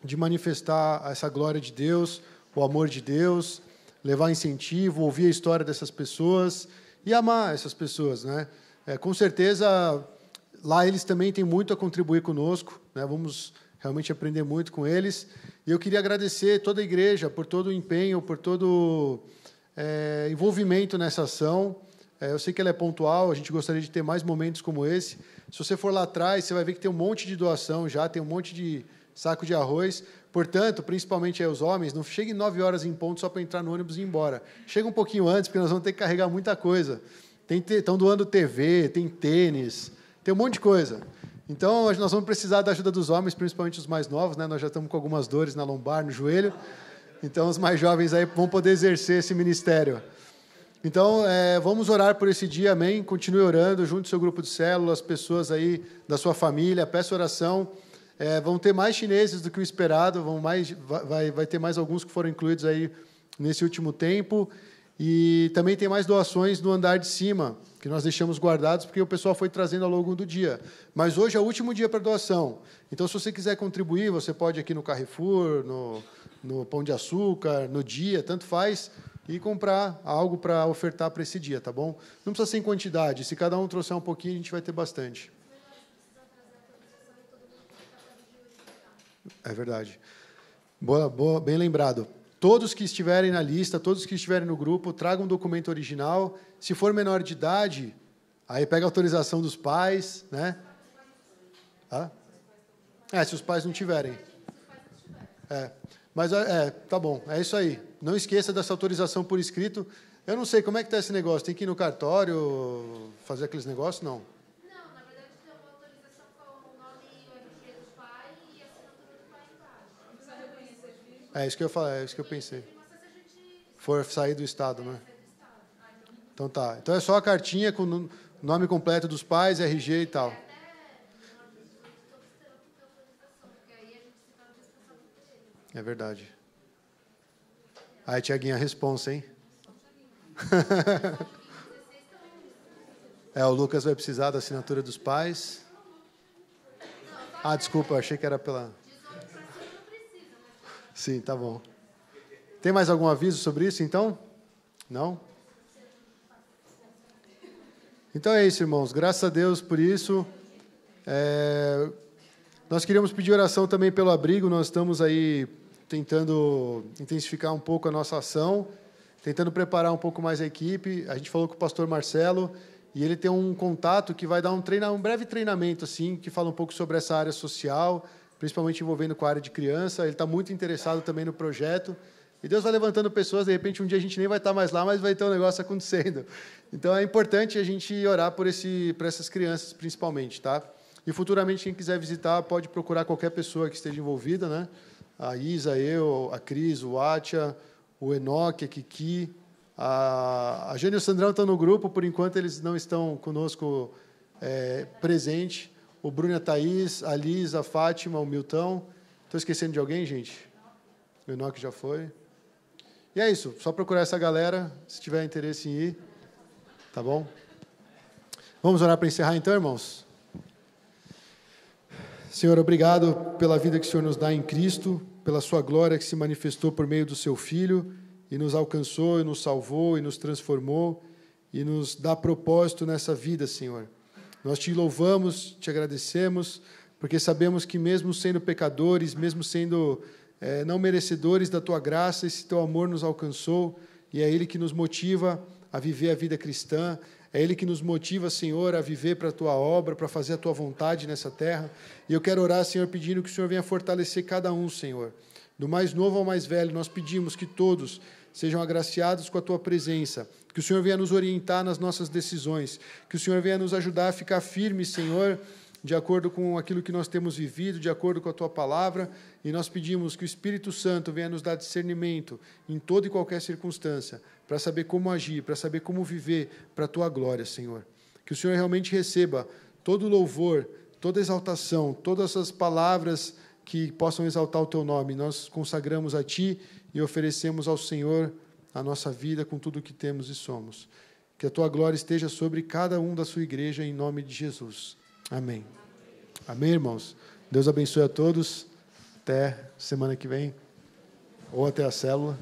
de manifestar essa glória de Deus, o amor de Deus, levar incentivo, ouvir a história dessas pessoas e amar essas pessoas, né? Com certeza, lá eles também têm muito a contribuir conosco, né? Vamos realmente aprender muito com eles. E eu queria agradecer toda a igreja por todo o empenho, por todo envolvimento nessa ação. Eu sei que ela é pontual, a gente gostaria de ter mais momentos como esse. Se você for lá atrás, você vai ver que tem um monte de doação já, tem um monte de saco de arroz. Portanto, principalmente os homens, não cheguem 9 horas em ponto só para entrar no ônibus e ir embora. Chega um pouquinho antes, porque nós vamos ter que carregar muita coisa. Estão doando TV, tem tênis, tem um monte de coisa. Então, nós vamos precisar da ajuda dos homens, principalmente os mais novos, né? Nós já estamos com algumas dores na lombar, no joelho. Então, os mais jovens aí vão poder exercer esse ministério. Então, vamos orar por esse dia, amém? Continue orando, junto ao seu grupo de células, pessoas aí da sua família, peça oração. Vão ter mais chineses do que o esperado, vai ter mais alguns que foram incluídos aí nesse último tempo. E também tem mais doações no andar de cima, que nós deixamos guardados, porque o pessoal foi trazendo ao longo do dia. Mas hoje é o último dia para doação. Então, se você quiser contribuir, você pode ir aqui no Carrefour, no Pão de Açúcar, no Dia, tanto faz, e comprar algo para ofertar para esse dia, tá bom? Não precisa ser em quantidade. Se cada um trouxer um pouquinho, a gente vai ter bastante. É verdade. Boa, bem lembrado. Todos que estiverem na lista, todos que estiverem no grupo, tragam um documento original. Se for menor de idade, aí pega a autorização dos pais, né? Se os pais não tiverem. Mas tá bom, é isso aí. Não esqueça dessa autorização por escrito. Eu não sei como é que está esse negócio. Tem que ir no cartório, fazer aqueles negócios? Não. Não, na verdade, tem uma autorização com o nome e o RG do pai e a assinatura do pai embaixo. Não precisa reconhecer filho. É isso que eu falei, é isso que eu pensei. For sair do estado, né? Então tá. Então é só a cartinha com o nome completo dos pais, RG e tal. É verdade. Aí, Tiaguinho, a responsa, hein? O Lucas vai precisar da assinatura dos pais. Desculpa, eu achei que era pela... Sim, tá bom. Tem mais algum aviso sobre isso, então? Não? Então é isso, irmãos. Graças a Deus por isso. Nós queríamos pedir oração também pelo abrigo. Nós estamos aí tentando intensificar um pouco a nossa ação, tentando preparar um pouco mais a equipe. A gente falou com o pastor Marcelo e ele tem um contato que vai dar um breve treinamento, assim, que fala um pouco sobre essa área social, principalmente envolvendo com a área de criança. Ele está muito interessado também no projeto. E Deus vai levantando pessoas, de repente um dia a gente nem vai estar mais lá, mas vai ter um negócio acontecendo. Então é importante a gente orar por essas crianças, principalmente, tá? E futuramente, quem quiser visitar, pode procurar qualquer pessoa que esteja envolvida, né? A Isa, eu, a Cris, o Atia, o Enoque, a Kiki, a Jane e o Sandrão estão no grupo, por enquanto eles não estão conosco presente. O Bruno, a Thaís, a Liz, a Fátima, o Milton. Estou esquecendo de alguém, gente? O Enoque já foi. E é isso, só procurar essa galera, se tiver interesse em ir, tá bom? Vamos orar para encerrar então, irmãos? Senhor, obrigado pela vida que o Senhor nos dá em Cristo, pela sua glória que se manifestou por meio do seu Filho e nos alcançou, e nos salvou, e nos transformou, e nos dá propósito nessa vida, Senhor. Nós te louvamos, te agradecemos, porque sabemos que mesmo sendo pecadores, mesmo sendo não merecedores da tua graça, esse teu amor nos alcançou, e é Ele que nos motiva a viver a vida cristã, é Ele que nos motiva, Senhor, a viver para a Tua obra, para fazer a Tua vontade nessa terra. E eu quero orar, Senhor, pedindo que o Senhor venha fortalecer cada um, Senhor. Do mais novo ao mais velho, nós pedimos que todos sejam agraciados com a Tua presença, que o Senhor venha nos orientar nas nossas decisões, que o Senhor venha nos ajudar a ficar firmes, Senhor, de acordo com aquilo que nós temos vivido, de acordo com a Tua palavra, e nós pedimos que o Espírito Santo venha nos dar discernimento em toda e qualquer circunstância, para saber como agir, para saber como viver para a Tua glória, Senhor. Que o Senhor realmente receba todo o louvor, toda a exaltação, todas as palavras que possam exaltar o Teu nome. Nós consagramos a Ti e oferecemos ao Senhor a nossa vida com tudo o que temos e somos. Que a Tua glória esteja sobre cada um da Sua igreja, em nome de Jesus. Amém. Amém, irmãos? Deus abençoe a todos. Até semana que vem, ou até a célula.